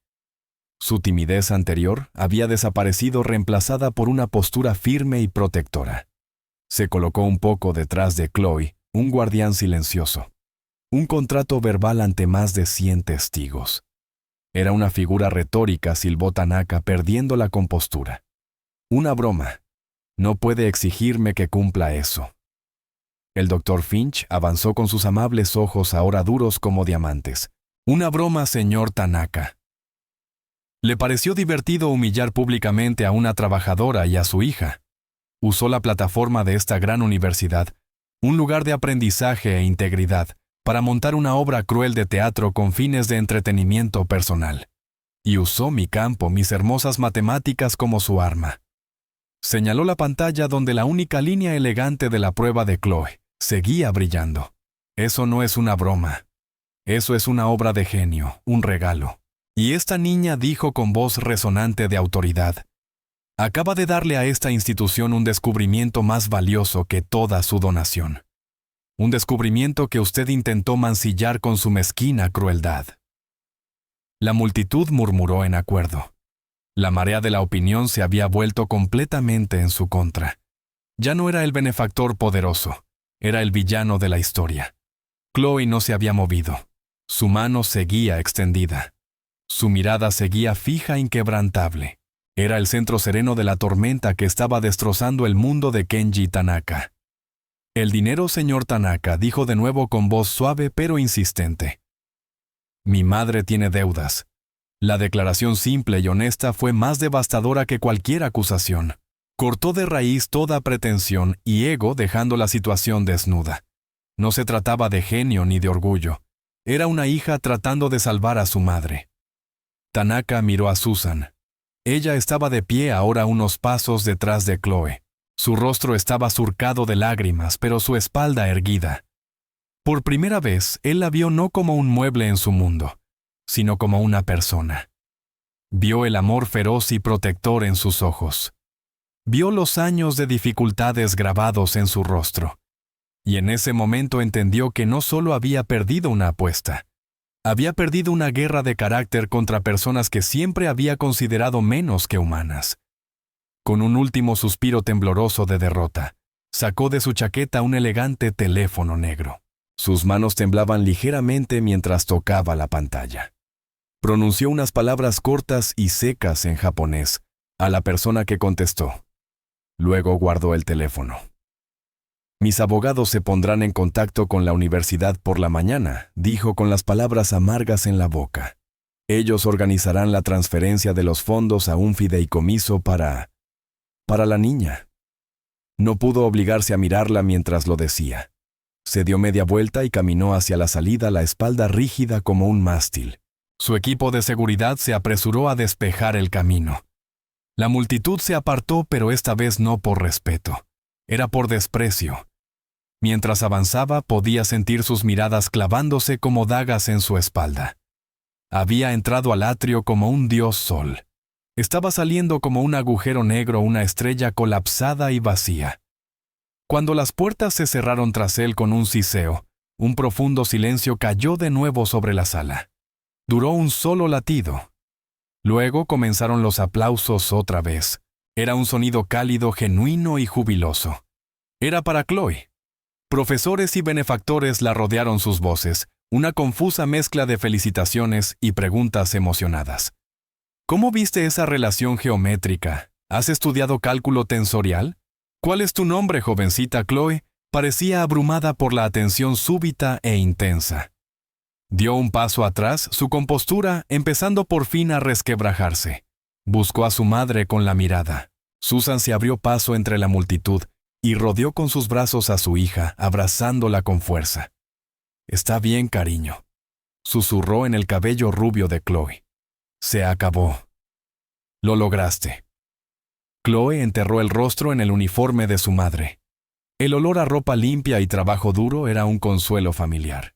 Su timidez anterior había desaparecido, reemplazada por una postura firme y protectora. Se colocó un poco detrás de Chloe, un guardián silencioso. Un contrato verbal ante más de 100 testigos. Era una figura retórica, silbó Tanaka, perdiendo la compostura. «Una broma. No puede exigirme que cumpla eso». El Dr. Finch avanzó con sus amables ojos ahora duros como diamantes. «Una broma, señor Tanaka». Le pareció divertido humillar públicamente a una trabajadora y a su hija. Usó la plataforma de esta gran universidad, un lugar de aprendizaje e integridad, para montar una obra cruel de teatro con fines de entretenimiento personal. Y usó mi campo, mis hermosas matemáticas, como su arma. Señaló la pantalla donde la única línea elegante de la prueba de Chloe seguía brillando. «Eso no es una broma. Eso es una obra de genio, un regalo». Y esta niña dijo con voz resonante de autoridad: «Acaba de darle a esta institución un descubrimiento más valioso que toda su donación. Un descubrimiento que usted intentó mancillar con su mezquina crueldad». La multitud murmuró en acuerdo. La marea de la opinión se había vuelto completamente en su contra. Ya no era el benefactor poderoso, era el villano de la historia. Chloe no se había movido. Su mano seguía extendida. Su mirada seguía fija, inquebrantable. Era el centro sereno de la tormenta que estaba destrozando el mundo de Kenji Tanaka. «El dinero, señor Tanaka», dijo de nuevo con voz suave pero insistente. «Mi madre tiene deudas». La declaración simple y honesta fue más devastadora que cualquier acusación. Cortó de raíz toda pretensión y ego, dejando la situación desnuda. No se trataba de genio ni de orgullo. Era una hija tratando de salvar a su madre. Tanaka miró a Susan. Ella estaba de pie ahora unos pasos detrás de Chloe. Su rostro estaba surcado de lágrimas, pero su espalda erguida. Por primera vez, él la vio no como un mueble en su mundo, sino como una persona. Vio el amor feroz y protector en sus ojos. Vio los años de dificultades grabados en su rostro. Y en ese momento entendió que no solo había perdido una apuesta, había perdido una guerra de carácter contra personas que siempre había considerado menos que humanas. Con un último suspiro tembloroso de derrota, sacó de su chaqueta un elegante teléfono negro. Sus manos temblaban ligeramente mientras tocaba la pantalla. Pronunció unas palabras cortas y secas en japonés a la persona que contestó. Luego guardó el teléfono. «Mis abogados se pondrán en contacto con la universidad por la mañana», dijo con las palabras amargas en la boca. «Ellos organizarán la transferencia de los fondos a un fideicomiso para la niña». No pudo obligarse a mirarla mientras lo decía. Se dio media vuelta y caminó hacia la salida, la espalda rígida como un mástil. Su equipo de seguridad se apresuró a despejar el camino. La multitud se apartó, pero esta vez no por respeto. Era por desprecio. Mientras avanzaba, podía sentir sus miradas clavándose como dagas en su espalda. Había entrado al atrio como un dios sol. Estaba saliendo como un agujero negro, una estrella colapsada y vacía. Cuando las puertas se cerraron tras él con un siseo, un profundo silencio cayó de nuevo sobre la sala. Duró un solo latido. Luego comenzaron los aplausos otra vez. Era un sonido cálido, genuino y jubiloso. Era para Chloe. Profesores y benefactores la rodearon sus voces, una confusa mezcla de felicitaciones y preguntas emocionadas. ¿Cómo viste esa relación geométrica? ¿Has estudiado cálculo tensorial? ¿Cuál es tu nombre, jovencita Chloe? Parecía abrumada por la atención súbita e intensa. Dio un paso atrás, su compostura empezando por fin a resquebrajarse. Buscó a su madre con la mirada. Susan se abrió paso entre la multitud y rodeó con sus brazos a su hija, abrazándola con fuerza. «Está bien, cariño», susurró en el cabello rubio de Chloe. «Se acabó. Lo lograste». Chloe enterró el rostro en el uniforme de su madre. El olor a ropa limpia y trabajo duro era un consuelo familiar.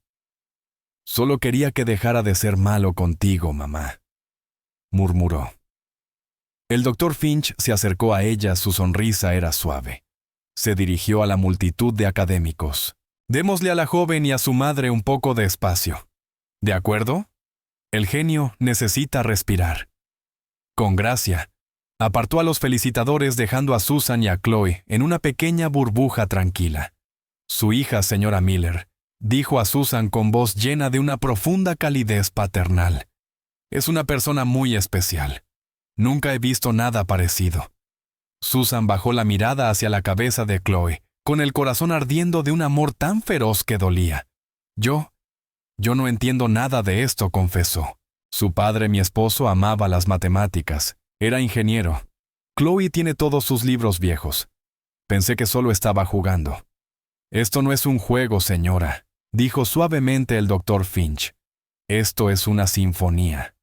«Solo quería que dejara de ser malo contigo, mamá», murmuró. El doctor Finch se acercó a ella, su sonrisa era suave. Se dirigió a la multitud de académicos. «Démosle a la joven y a su madre un poco de espacio. ¿De acuerdo? El genio necesita respirar». Con gracia, apartó a los felicitadores dejando a Susan y a Chloe en una pequeña burbuja tranquila. «Su hija, señora Miller», dijo a Susan con voz llena de una profunda calidez paternal. «Es una persona muy especial. Nunca he visto nada parecido». Susan bajó la mirada hacia la cabeza de Chloe, con el corazón ardiendo de un amor tan feroz que dolía. Yo no entiendo nada de esto», confesó. «Su padre, mi esposo, amaba las matemáticas. Era ingeniero. Chloe tiene todos sus libros viejos. Pensé que solo estaba jugando». «Esto no es un juego, señora», dijo suavemente el doctor Finch. «Esto es una sinfonía».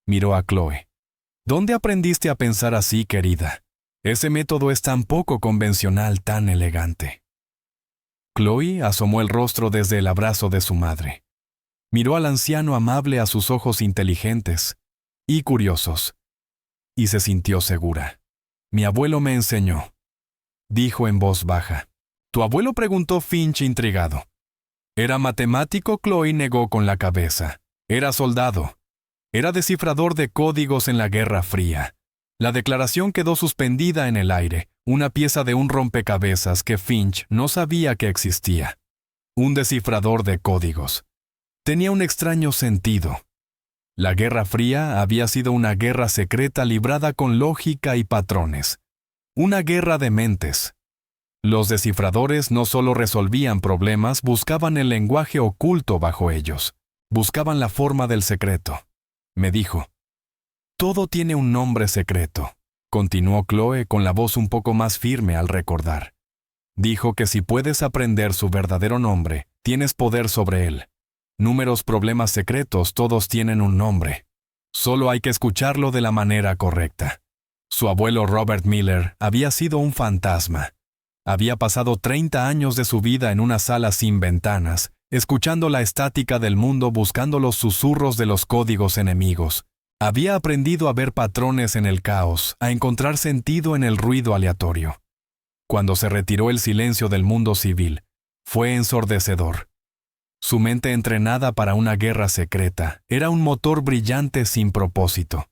Miró a Chloe. «¿Dónde aprendiste a pensar así, querida? Ese método es tan poco convencional, tan elegante». Chloe asomó el rostro desde el abrazo de su madre. Miró al anciano amable a sus ojos inteligentes y curiosos, y se sintió segura. «Mi abuelo me enseñó», dijo en voz baja. «¿Tu abuelo?», preguntó Finch intrigado. «Era matemático», Chloe negó con la cabeza. «Era soldado. Era descifrador de códigos en la Guerra Fría». La declaración quedó suspendida en el aire, una pieza de un rompecabezas que Finch no sabía que existía. Un descifrador de códigos. Tenía un extraño sentido. La Guerra Fría había sido una guerra secreta librada con lógica y patrones. Una guerra de mentes. Los descifradores no solo resolvían problemas, buscaban el lenguaje oculto bajo ellos. Buscaban la forma del secreto. Me dijo. «Todo tiene un nombre secreto», continuó Chloe con la voz un poco más firme al recordar. «Dijo que si puedes aprender su verdadero nombre, tienes poder sobre él. Números, problemas secretos, todos tienen un nombre. Solo hay que escucharlo de la manera correcta». Su abuelo Robert Miller había sido un fantasma. Había pasado 30 años de su vida en una sala sin ventanas, escuchando la estática del mundo, buscando los susurros de los códigos enemigos. Había aprendido a ver patrones en el caos, a encontrar sentido en el ruido aleatorio. Cuando se retiró el silencio del mundo civil, fue ensordecedor. Su mente entrenada para una guerra secreta era un motor brillante sin propósito.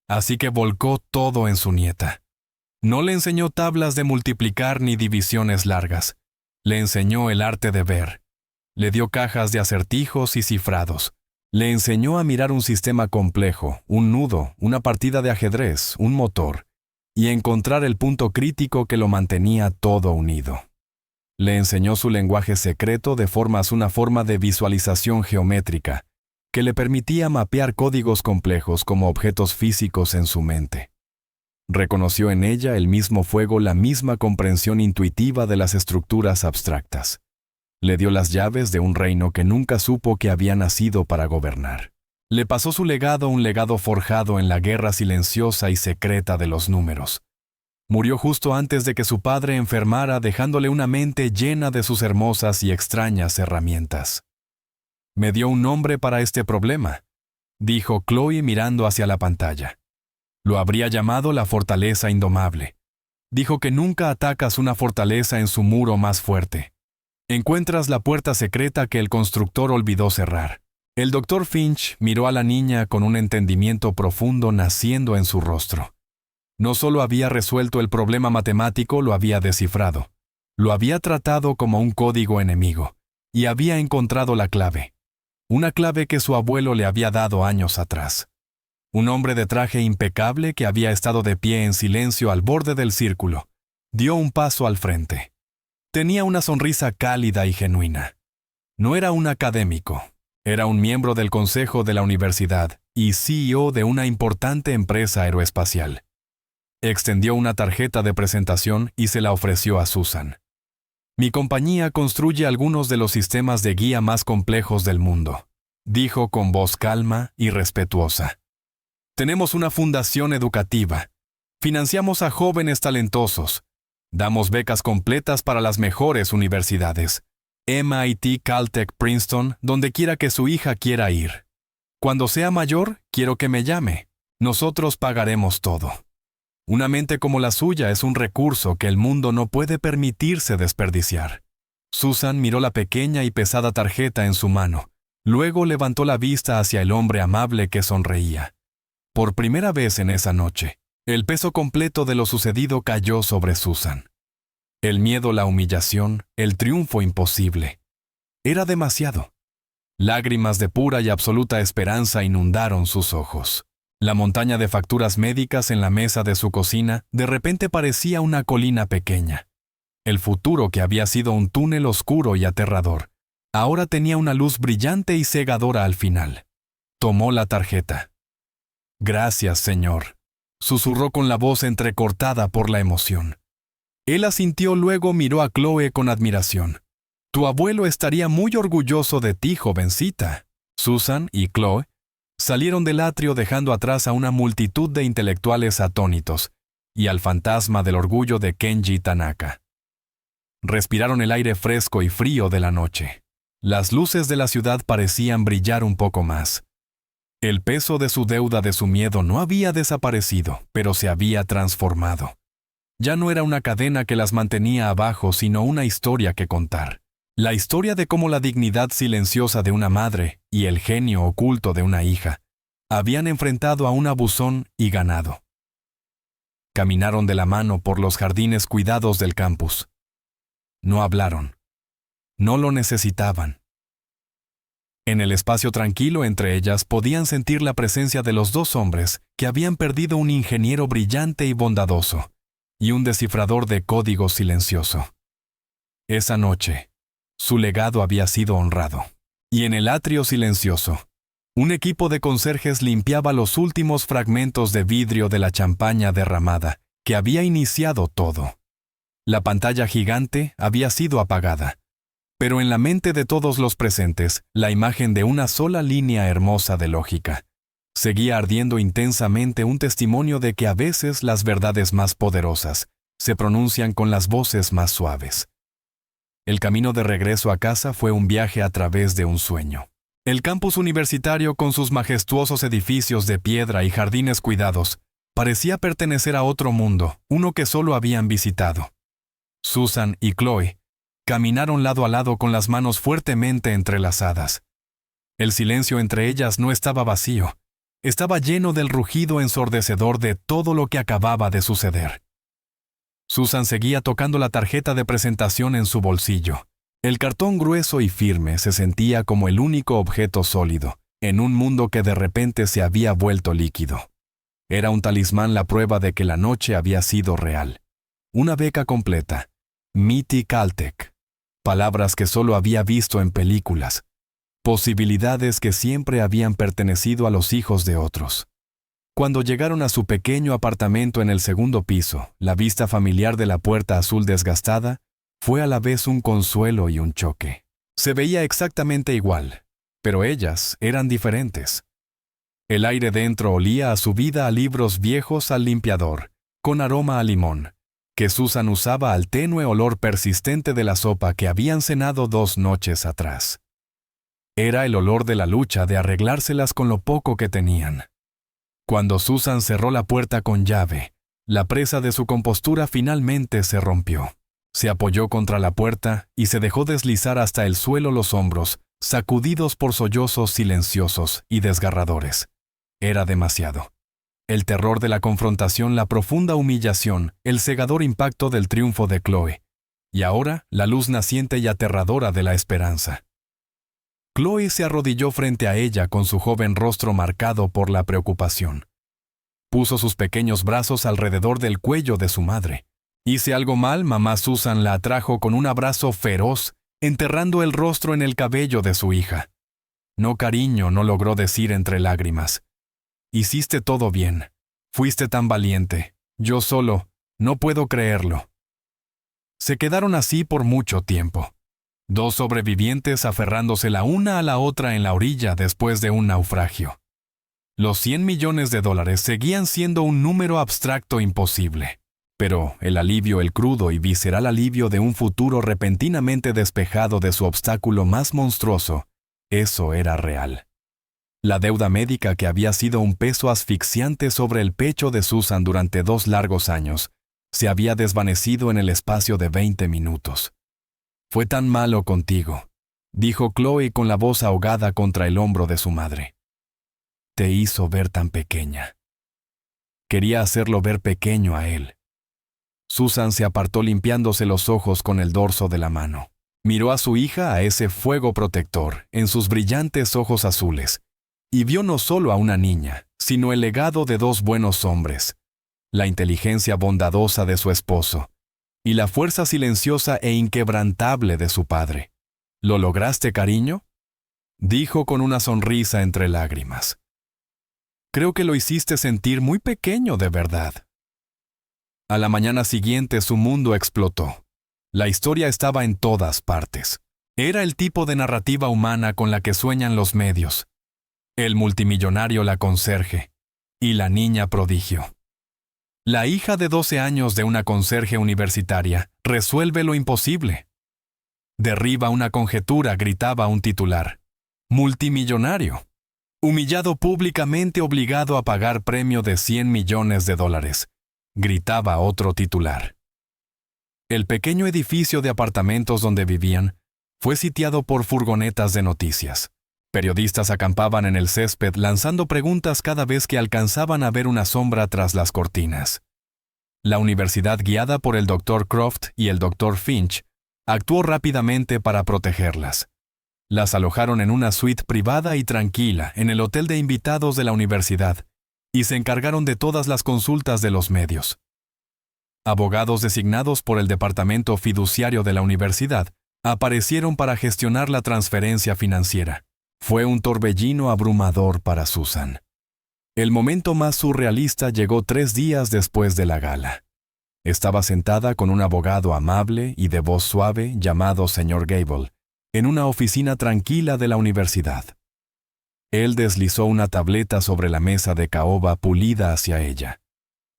Así que volcó todo en su nieta. No le enseñó tablas de multiplicar ni divisiones largas. Le enseñó el arte de ver. Le dio cajas de acertijos y cifrados. Le enseñó a mirar un sistema complejo, un nudo, una partida de ajedrez, un motor, y encontrar el punto crítico que lo mantenía todo unido. Le enseñó su lenguaje secreto de formas, una forma de visualización geométrica, que le permitía mapear códigos complejos como objetos físicos en su mente. Reconoció en ella el mismo fuego, la misma comprensión intuitiva de las estructuras abstractas. Le dio las llaves de un reino que nunca supo que había nacido para gobernar. Le pasó su legado, un legado forjado en la guerra silenciosa y secreta de los números. Murió justo antes de que su padre enfermara, dejándole una mente llena de sus hermosas y extrañas herramientas. Me dio un nombre para este problema, dijo Chloe mirando hacia la pantalla. Lo habría llamado la fortaleza indomable. Dijo que nunca atacas una fortaleza en su muro más fuerte. Encuentras la puerta secreta que el constructor olvidó cerrar. El Dr. Finch miró a la niña con un entendimiento profundo naciendo en su rostro. No solo había resuelto el problema matemático, lo había descifrado. Lo había tratado como un código enemigo, y había encontrado la clave. Una clave que su abuelo le había dado años atrás. Un hombre de traje impecable que había estado de pie en silencio al borde del círculo, dio un paso al frente. Tenía una sonrisa cálida y genuina. No era un académico. Era un miembro del consejo de la universidad y CEO de una importante empresa aeroespacial. Extendió una tarjeta de presentación y se la ofreció a Susan. Mi compañía construye algunos de los sistemas de guía más complejos del mundo, dijo con voz calma y respetuosa. Tenemos una fundación educativa. Financiamos a jóvenes talentosos. Damos becas completas para las mejores universidades. MIT, Caltech, Princeton, donde quiera que su hija quiera ir. Cuando sea mayor, quiero que me llame. Nosotros pagaremos todo. Una mente como la suya es un recurso que el mundo no puede permitirse desperdiciar. Susan miró la pequeña y pesada tarjeta en su mano. Luego levantó la vista hacia el hombre amable que sonreía. Por primera vez en esa noche, el peso completo de lo sucedido cayó sobre Susan. El miedo, la humillación, el triunfo imposible. Era demasiado. Lágrimas de pura y absoluta esperanza inundaron sus ojos. La montaña de facturas médicas en la mesa de su cocina de repente parecía una colina pequeña. El futuro, que había sido un túnel oscuro y aterrador, ahora tenía una luz brillante y cegadora al final. Tomó la tarjeta. «Gracias, señor», susurró con la voz entrecortada por la emoción. Él asintió, luego miró a Chloe con admiración. «Tu abuelo estaría muy orgulloso de ti, jovencita». Susan y Chloe salieron del atrio dejando atrás a una multitud de intelectuales atónitos y al fantasma del orgullo de Kenji Tanaka. Respiraron el aire fresco y frío de la noche. Las luces de la ciudad parecían brillar un poco más. El peso de su deuda, de su miedo, no había desaparecido, pero se había transformado. Ya no era una cadena que las mantenía abajo, sino una historia que contar. La historia de cómo la dignidad silenciosa de una madre y el genio oculto de una hija habían enfrentado a un abusón y ganado. Caminaron de la mano por los jardines cuidados del campus. No hablaron. No lo necesitaban. En el espacio tranquilo entre ellas podían sentir la presencia de los dos hombres que habían perdido un ingeniero brillante y bondadoso, y un descifrador de códigos silencioso. Esa noche, su legado había sido honrado. Y en el atrio silencioso, un equipo de conserjes limpiaba los últimos fragmentos de vidrio de la champaña derramada que había iniciado todo. La pantalla gigante había sido apagada, pero en la mente de todos los presentes, la imagen de una sola línea hermosa de lógica. Seguía ardiendo intensamente, un testimonio de que a veces las verdades más poderosas se pronuncian con las voces más suaves. El camino de regreso a casa fue un viaje a través de un sueño. El campus universitario, con sus majestuosos edificios de piedra y jardines cuidados, parecía pertenecer a otro mundo, uno que solo habían visitado. Susan y Chloe caminaron lado a lado con las manos fuertemente entrelazadas. El silencio entre ellas no estaba vacío, estaba lleno del rugido ensordecedor de todo lo que acababa de suceder. Susan seguía tocando la tarjeta de presentación en su bolsillo. El cartón grueso y firme se sentía como el único objeto sólido, en un mundo que de repente se había vuelto líquido. Era un talismán, la prueba de que la noche había sido real. Una beca completa. MIT Caltech. Palabras que solo había visto en películas. Posibilidades que siempre habían pertenecido a los hijos de otros. Cuando llegaron a su pequeño apartamento en el segundo piso, la vista familiar de la puerta azul desgastada fue a la vez un consuelo y un choque. Se veía exactamente igual, pero ellas eran diferentes. El aire dentro olía a su vida, a libros viejos, al limpiador, con aroma a limón, que Susan usaba al tenue olor persistente de la sopa que habían cenado 2 noches atrás. Era el olor de la lucha de arreglárselas con lo poco que tenían. Cuando Susan cerró la puerta con llave, la presa de su compostura finalmente se rompió. Se apoyó contra la puerta y se dejó deslizar hasta el suelo los hombros, sacudidos por sollozos silenciosos y desgarradores. Era demasiado. El terror de la confrontación, la profunda humillación, el cegador impacto del triunfo de Chloe. Y ahora, la luz naciente y aterradora de la esperanza. Chloe se arrodilló frente a ella con su joven rostro marcado por la preocupación. Puso sus pequeños brazos alrededor del cuello de su madre. ¿Hice algo mal? Mamá Susan la atrajo con un abrazo feroz, enterrando el rostro en el cabello de su hija. No, cariño, no logró decir entre lágrimas. Hiciste todo bien. Fuiste tan valiente. Yo solo, no puedo creerlo. Se quedaron así por mucho tiempo. 2 sobrevivientes aferrándose la una a la otra en la orilla después de un naufragio. Los $100 millones seguían siendo un número abstracto imposible. Pero el alivio, el crudo y visceral alivio de un futuro repentinamente despejado de su obstáculo más monstruoso, eso era real. La deuda médica que había sido un peso asfixiante sobre el pecho de Susan durante 2 largos años, se había desvanecido en el espacio de 20 minutos. «Fue tan malo contigo», dijo Chloe con la voz ahogada contra el hombro de su madre. «Te hizo ver tan pequeña». Quería hacerlo ver pequeño a él. Susan se apartó limpiándose los ojos con el dorso de la mano. Miró a su hija, a ese fuego protector, en sus brillantes ojos azules, y vio no solo a una niña, sino el legado de 2 buenos hombres, la inteligencia bondadosa de su esposo, y la fuerza silenciosa e inquebrantable de su padre. ¿Lo lograste, cariño?, dijo con una sonrisa entre lágrimas. Creo que lo hiciste sentir muy pequeño de verdad. A la mañana siguiente su mundo explotó. La historia estaba en todas partes. Era el tipo de narrativa humana con la que sueñan los medios. El multimillonario, la conserje, y la niña prodigio. La hija de 12 años de una conserje universitaria resuelve lo imposible. Derriba una conjetura, gritaba un titular. Multimillonario. Humillado públicamente, obligado a pagar premio de $100 millones, gritaba otro titular. El pequeño edificio de apartamentos donde vivían fue sitiado por furgonetas de noticias. Periodistas acampaban en el césped lanzando preguntas cada vez que alcanzaban a ver una sombra tras las cortinas. La universidad, guiada por el Dr. Croft y el Dr. Finch, actuó rápidamente para protegerlas. Las alojaron en una suite privada y tranquila en el hotel de invitados de la universidad y se encargaron de todas las consultas de los medios. Abogados designados por el departamento fiduciario de la universidad aparecieron para gestionar la transferencia financiera. Fue un torbellino abrumador para Susan. El momento más surrealista llegó 3 días después de la gala. Estaba sentada con un abogado amable y de voz suave llamado Sr. Gable, en una oficina tranquila de la universidad. Él deslizó una tableta sobre la mesa de caoba pulida hacia ella.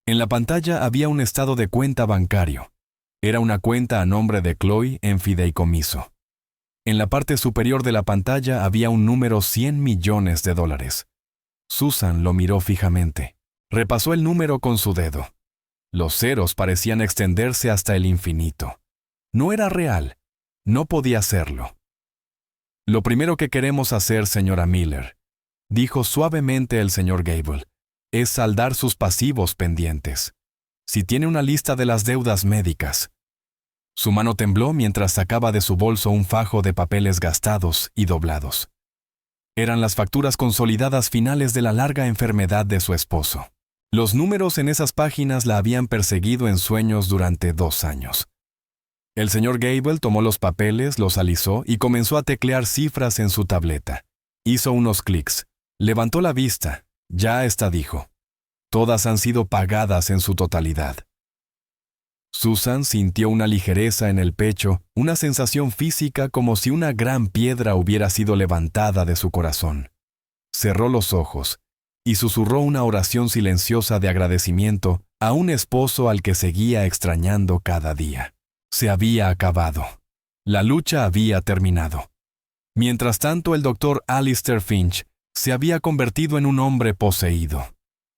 En la pantalla había un estado de cuenta bancario. Era una cuenta a nombre de Chloe en fideicomiso. En la parte superior de la pantalla había un número $100 millones. Susan lo miró fijamente. Repasó el número con su dedo. Los ceros parecían extenderse hasta el infinito. No era real. No podía serlo. «Lo primero que queremos hacer, señora Miller», dijo suavemente el señor Gable, «es saldar sus pasivos pendientes. Si tiene una lista de las deudas médicas». Su mano tembló mientras sacaba de su bolso un fajo de papeles gastados y doblados. Eran las facturas consolidadas finales de la larga enfermedad de su esposo. Los números en esas páginas la habían perseguido en sueños durante 2 años. El señor Gable tomó los papeles, los alisó y comenzó a teclear cifras en su tableta. Hizo unos clics. Levantó la vista. «Ya está», dijo. «Todas han sido pagadas en su totalidad». Susan sintió una ligereza en el pecho, una sensación física como si una gran piedra hubiera sido levantada de su corazón. Cerró los ojos y susurró una oración silenciosa de agradecimiento a un esposo al que seguía extrañando cada día. Se había acabado. La lucha había terminado. Mientras tanto, el doctor Alistair Finch se había convertido en un hombre poseído.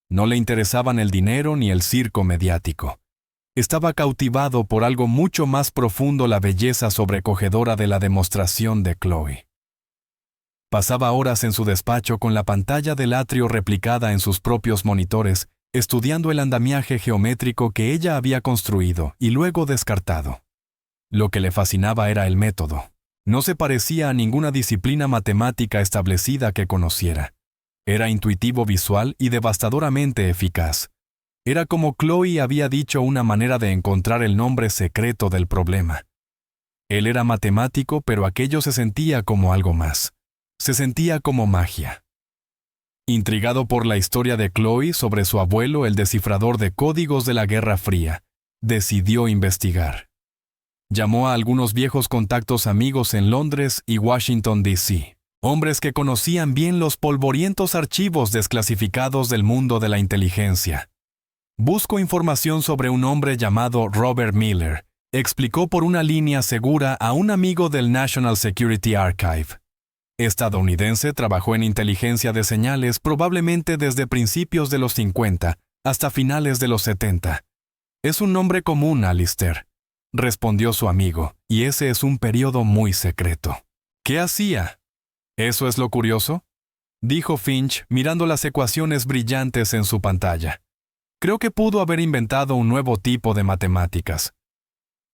No le interesaban el dinero ni el circo mediático. Estaba cautivado por algo mucho más profundo, la belleza sobrecogedora de la demostración de Chloe. Pasaba horas en su despacho con la pantalla del atrio replicada en sus propios monitores, estudiando el andamiaje geométrico que ella había construido y luego descartado. Lo que le fascinaba era el método. No se parecía a ninguna disciplina matemática establecida que conociera. Era intuitivo, visual y devastadoramente eficaz. Era como Chloe había dicho, una manera de encontrar el nombre secreto del problema. Él era matemático, pero aquello se sentía como algo más. Se sentía como magia. Intrigado por la historia de Chloe sobre su abuelo, el descifrador de códigos de la Guerra Fría, decidió investigar. Llamó a algunos viejos contactos amigos en Londres y Washington, D.C., hombres que conocían bien los polvorientos archivos desclasificados del mundo de la inteligencia. Buscó información sobre un hombre llamado Robert Miller, explicó por una línea segura a un amigo del National Security Archive. Estadounidense, trabajó en inteligencia de señales probablemente desde principios de los 50 hasta finales de los 70. Es un nombre común, Alistair, respondió su amigo, y ese es un periodo muy secreto. ¿Qué hacía? ¿Eso es lo curioso?, dijo Finch mirando las ecuaciones brillantes en su pantalla. Creo que pudo haber inventado un nuevo tipo de matemáticas.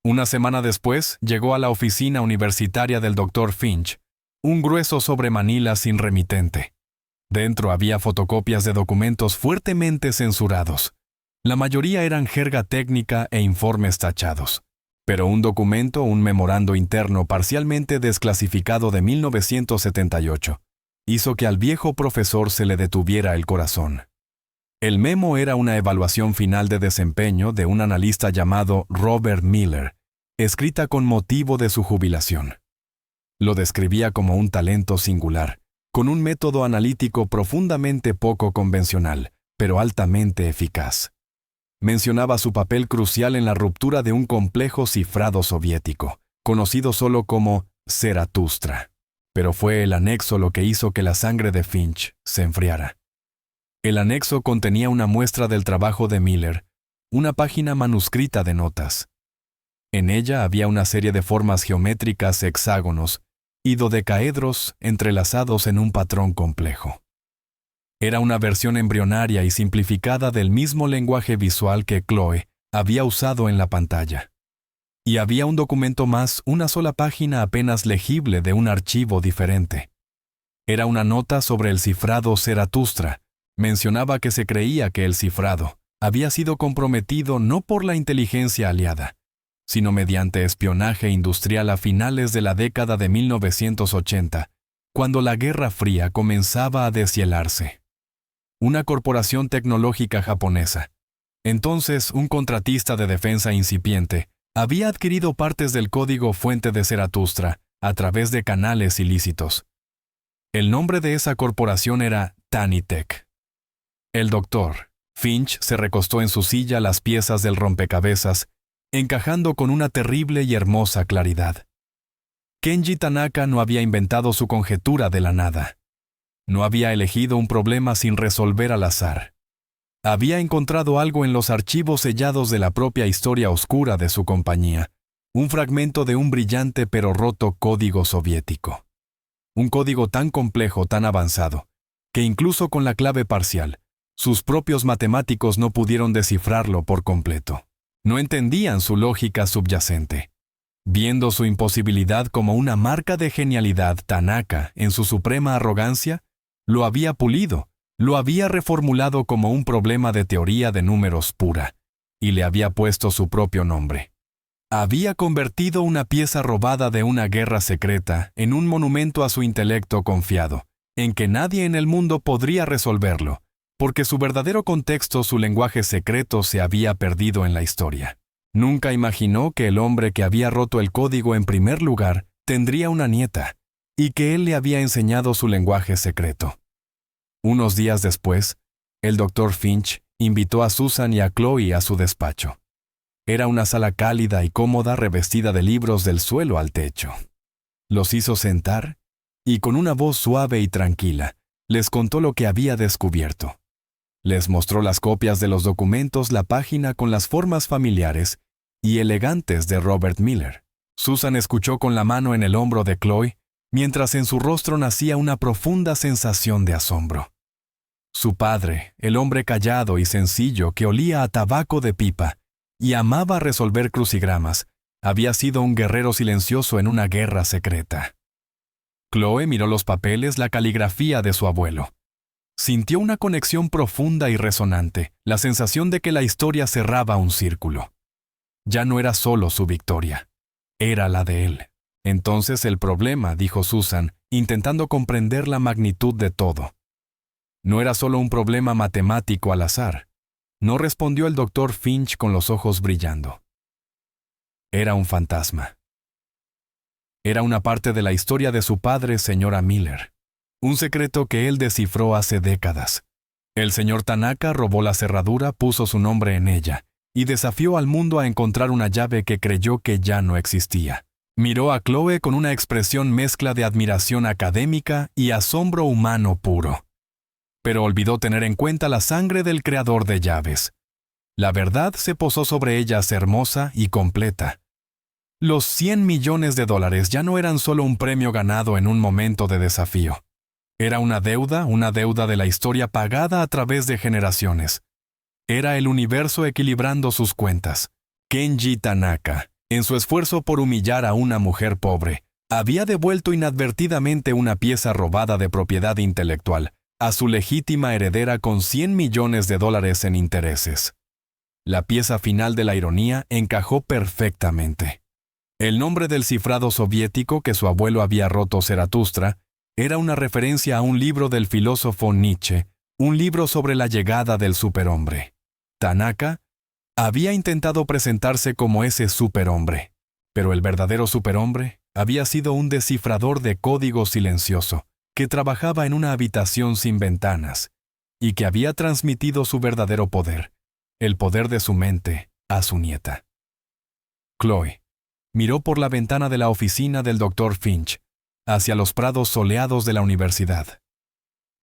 Una semana después, llegó a la oficina universitaria del Dr. Finch, un grueso sobre manila sin remitente. Dentro había fotocopias de documentos fuertemente censurados. La mayoría eran jerga técnica e informes tachados. Pero un documento, un memorando interno parcialmente desclasificado de 1978, hizo que al viejo profesor se le detuviera el corazón. El memo era una evaluación final de desempeño de un analista llamado Robert Miller, escrita con motivo de su jubilación. Lo describía como un talento singular, con un método analítico profundamente poco convencional, pero altamente eficaz. Mencionaba su papel crucial en la ruptura de un complejo cifrado soviético, conocido solo como Zaratustra. Pero fue el anexo lo que hizo que la sangre de Finch se enfriara. El anexo contenía una muestra del trabajo de Miller, una página manuscrita de notas. En ella había una serie de formas geométricas, hexágonos y dodecaedros entrelazados en un patrón complejo. Era una versión embrionaria y simplificada del mismo lenguaje visual que Chloe había usado en la pantalla. Y había un documento más, una sola página apenas legible de un archivo diferente. Era una nota sobre el cifrado Zaratustra. Mencionaba que se creía que el cifrado había sido comprometido no por la inteligencia aliada, sino mediante espionaje industrial a finales de la década de 1980, cuando la Guerra Fría comenzaba a deshielarse. Una corporación tecnológica japonesa, entonces un contratista de defensa incipiente, había adquirido partes del código fuente de Zaratustra a través de canales ilícitos. El nombre de esa corporación era Tanitech. El doctor Finch se recostó en su silla las piezas del rompecabezas, encajando con una terrible y hermosa claridad. Kenji Tanaka no había inventado su conjetura de la nada. No había elegido un problema sin resolver al azar. Había encontrado algo en los archivos sellados de la propia historia oscura de su compañía, un fragmento de un brillante pero roto código soviético. Un código tan complejo, tan avanzado, que incluso con la clave parcial, sus propios matemáticos no pudieron descifrarlo por completo. No entendían su lógica subyacente. Viendo su imposibilidad como una marca de genialidad, Tanaka, en su suprema arrogancia, lo había pulido, lo había reformulado como un problema de teoría de números pura, y le había puesto su propio nombre. Había convertido una pieza robada de una guerra secreta en un monumento a su intelecto confiado, en que nadie en el mundo podría resolverlo, porque su verdadero contexto, su lenguaje secreto, se había perdido en la historia. Nunca imaginó que el hombre que había roto el código en primer lugar tendría una nieta, y que él le había enseñado su lenguaje secreto. Unos días después, el Dr. Finch invitó a Susan y a Chloe a su despacho. Era una sala cálida y cómoda revestida de libros del suelo al techo. Los hizo sentar y con una voz suave y tranquila les contó lo que había descubierto. Les mostró las copias de los documentos, la página con las formas familiares y elegantes de Robert Miller. Susan escuchó con la mano en el hombro de Chloe, mientras en su rostro nacía una profunda sensación de asombro. Su padre, el hombre callado y sencillo que olía a tabaco de pipa y amaba resolver crucigramas, había sido un guerrero silencioso en una guerra secreta. Chloe miró los papeles, la caligrafía de su abuelo. Sintió una conexión profunda y resonante, la sensación de que la historia cerraba un círculo. Ya no era solo su victoria, era la de él. Entonces el problema, dijo Susan, intentando comprender la magnitud de todo. No era solo un problema matemático al azar. No respondió el doctor Finch con los ojos brillando. Era un fantasma. Era una parte de la historia de su padre, señora Miller. Un secreto que él descifró hace décadas. El señor Tanaka robó la cerradura, puso su nombre en ella, y desafió al mundo a encontrar una llave que creyó que ya no existía. Miró a Chloe con una expresión mezcla de admiración académica y asombro humano puro. Pero olvidó tener en cuenta la sangre del creador de llaves. La verdad se posó sobre ellas hermosa y completa. Los $100 millones ya no eran solo un premio ganado en un momento de desafío. Era una deuda de la historia pagada a través de generaciones. Era el universo equilibrando sus cuentas. Kenji Tanaka, en su esfuerzo por humillar a una mujer pobre, había devuelto inadvertidamente una pieza robada de propiedad intelectual a su legítima heredera con $100 millones en intereses. La pieza final de la ironía encajó perfectamente. El nombre del cifrado soviético que su abuelo había roto Zaratustra era una referencia a un libro del filósofo Nietzsche, un libro sobre la llegada del superhombre. Tanaka había intentado presentarse como ese superhombre, pero el verdadero superhombre había sido un descifrador de código silencioso que trabajaba en una habitación sin ventanas y que había transmitido su verdadero poder, el poder de su mente, a su nieta. Chloe miró por la ventana de la oficina del Dr. Finch hacia los prados soleados de la universidad.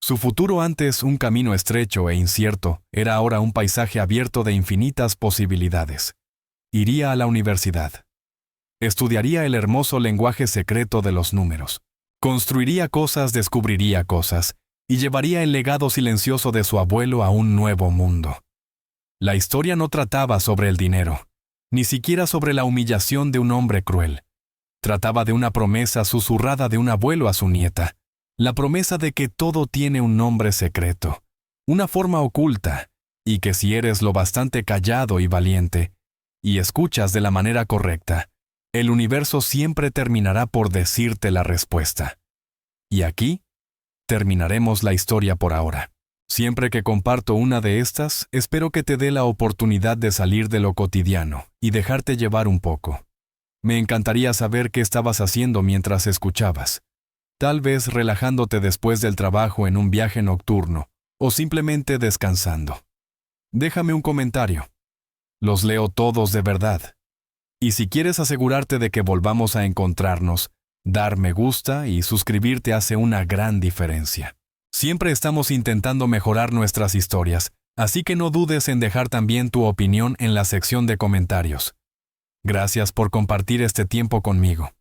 Su futuro, antes un camino estrecho e incierto, era ahora un paisaje abierto de infinitas posibilidades. Iría a la universidad. Estudiaría el hermoso lenguaje secreto de los números. Construiría cosas, descubriría cosas, y llevaría el legado silencioso de su abuelo a un nuevo mundo. La historia no trataba sobre el dinero, ni siquiera sobre la humillación de un hombre cruel. Trataba de una promesa susurrada de un abuelo a su nieta, la promesa de que todo tiene un nombre secreto, una forma oculta, y que si eres lo bastante callado y valiente, y escuchas de la manera correcta, el universo siempre terminará por decirte la respuesta. Y aquí terminaremos la historia por ahora. Siempre que comparto una de estas, espero que te dé la oportunidad de salir de lo cotidiano y dejarte llevar un poco. Me encantaría saber qué estabas haciendo mientras escuchabas. Tal vez relajándote después del trabajo en un viaje nocturno, o simplemente descansando. Déjame un comentario. Los leo todos de verdad. Y si quieres asegurarte de que volvamos a encontrarnos, dar me gusta y suscribirte hace una gran diferencia. Siempre estamos intentando mejorar nuestras historias, así que no dudes en dejar también tu opinión en la sección de comentarios. Gracias por compartir este tiempo conmigo.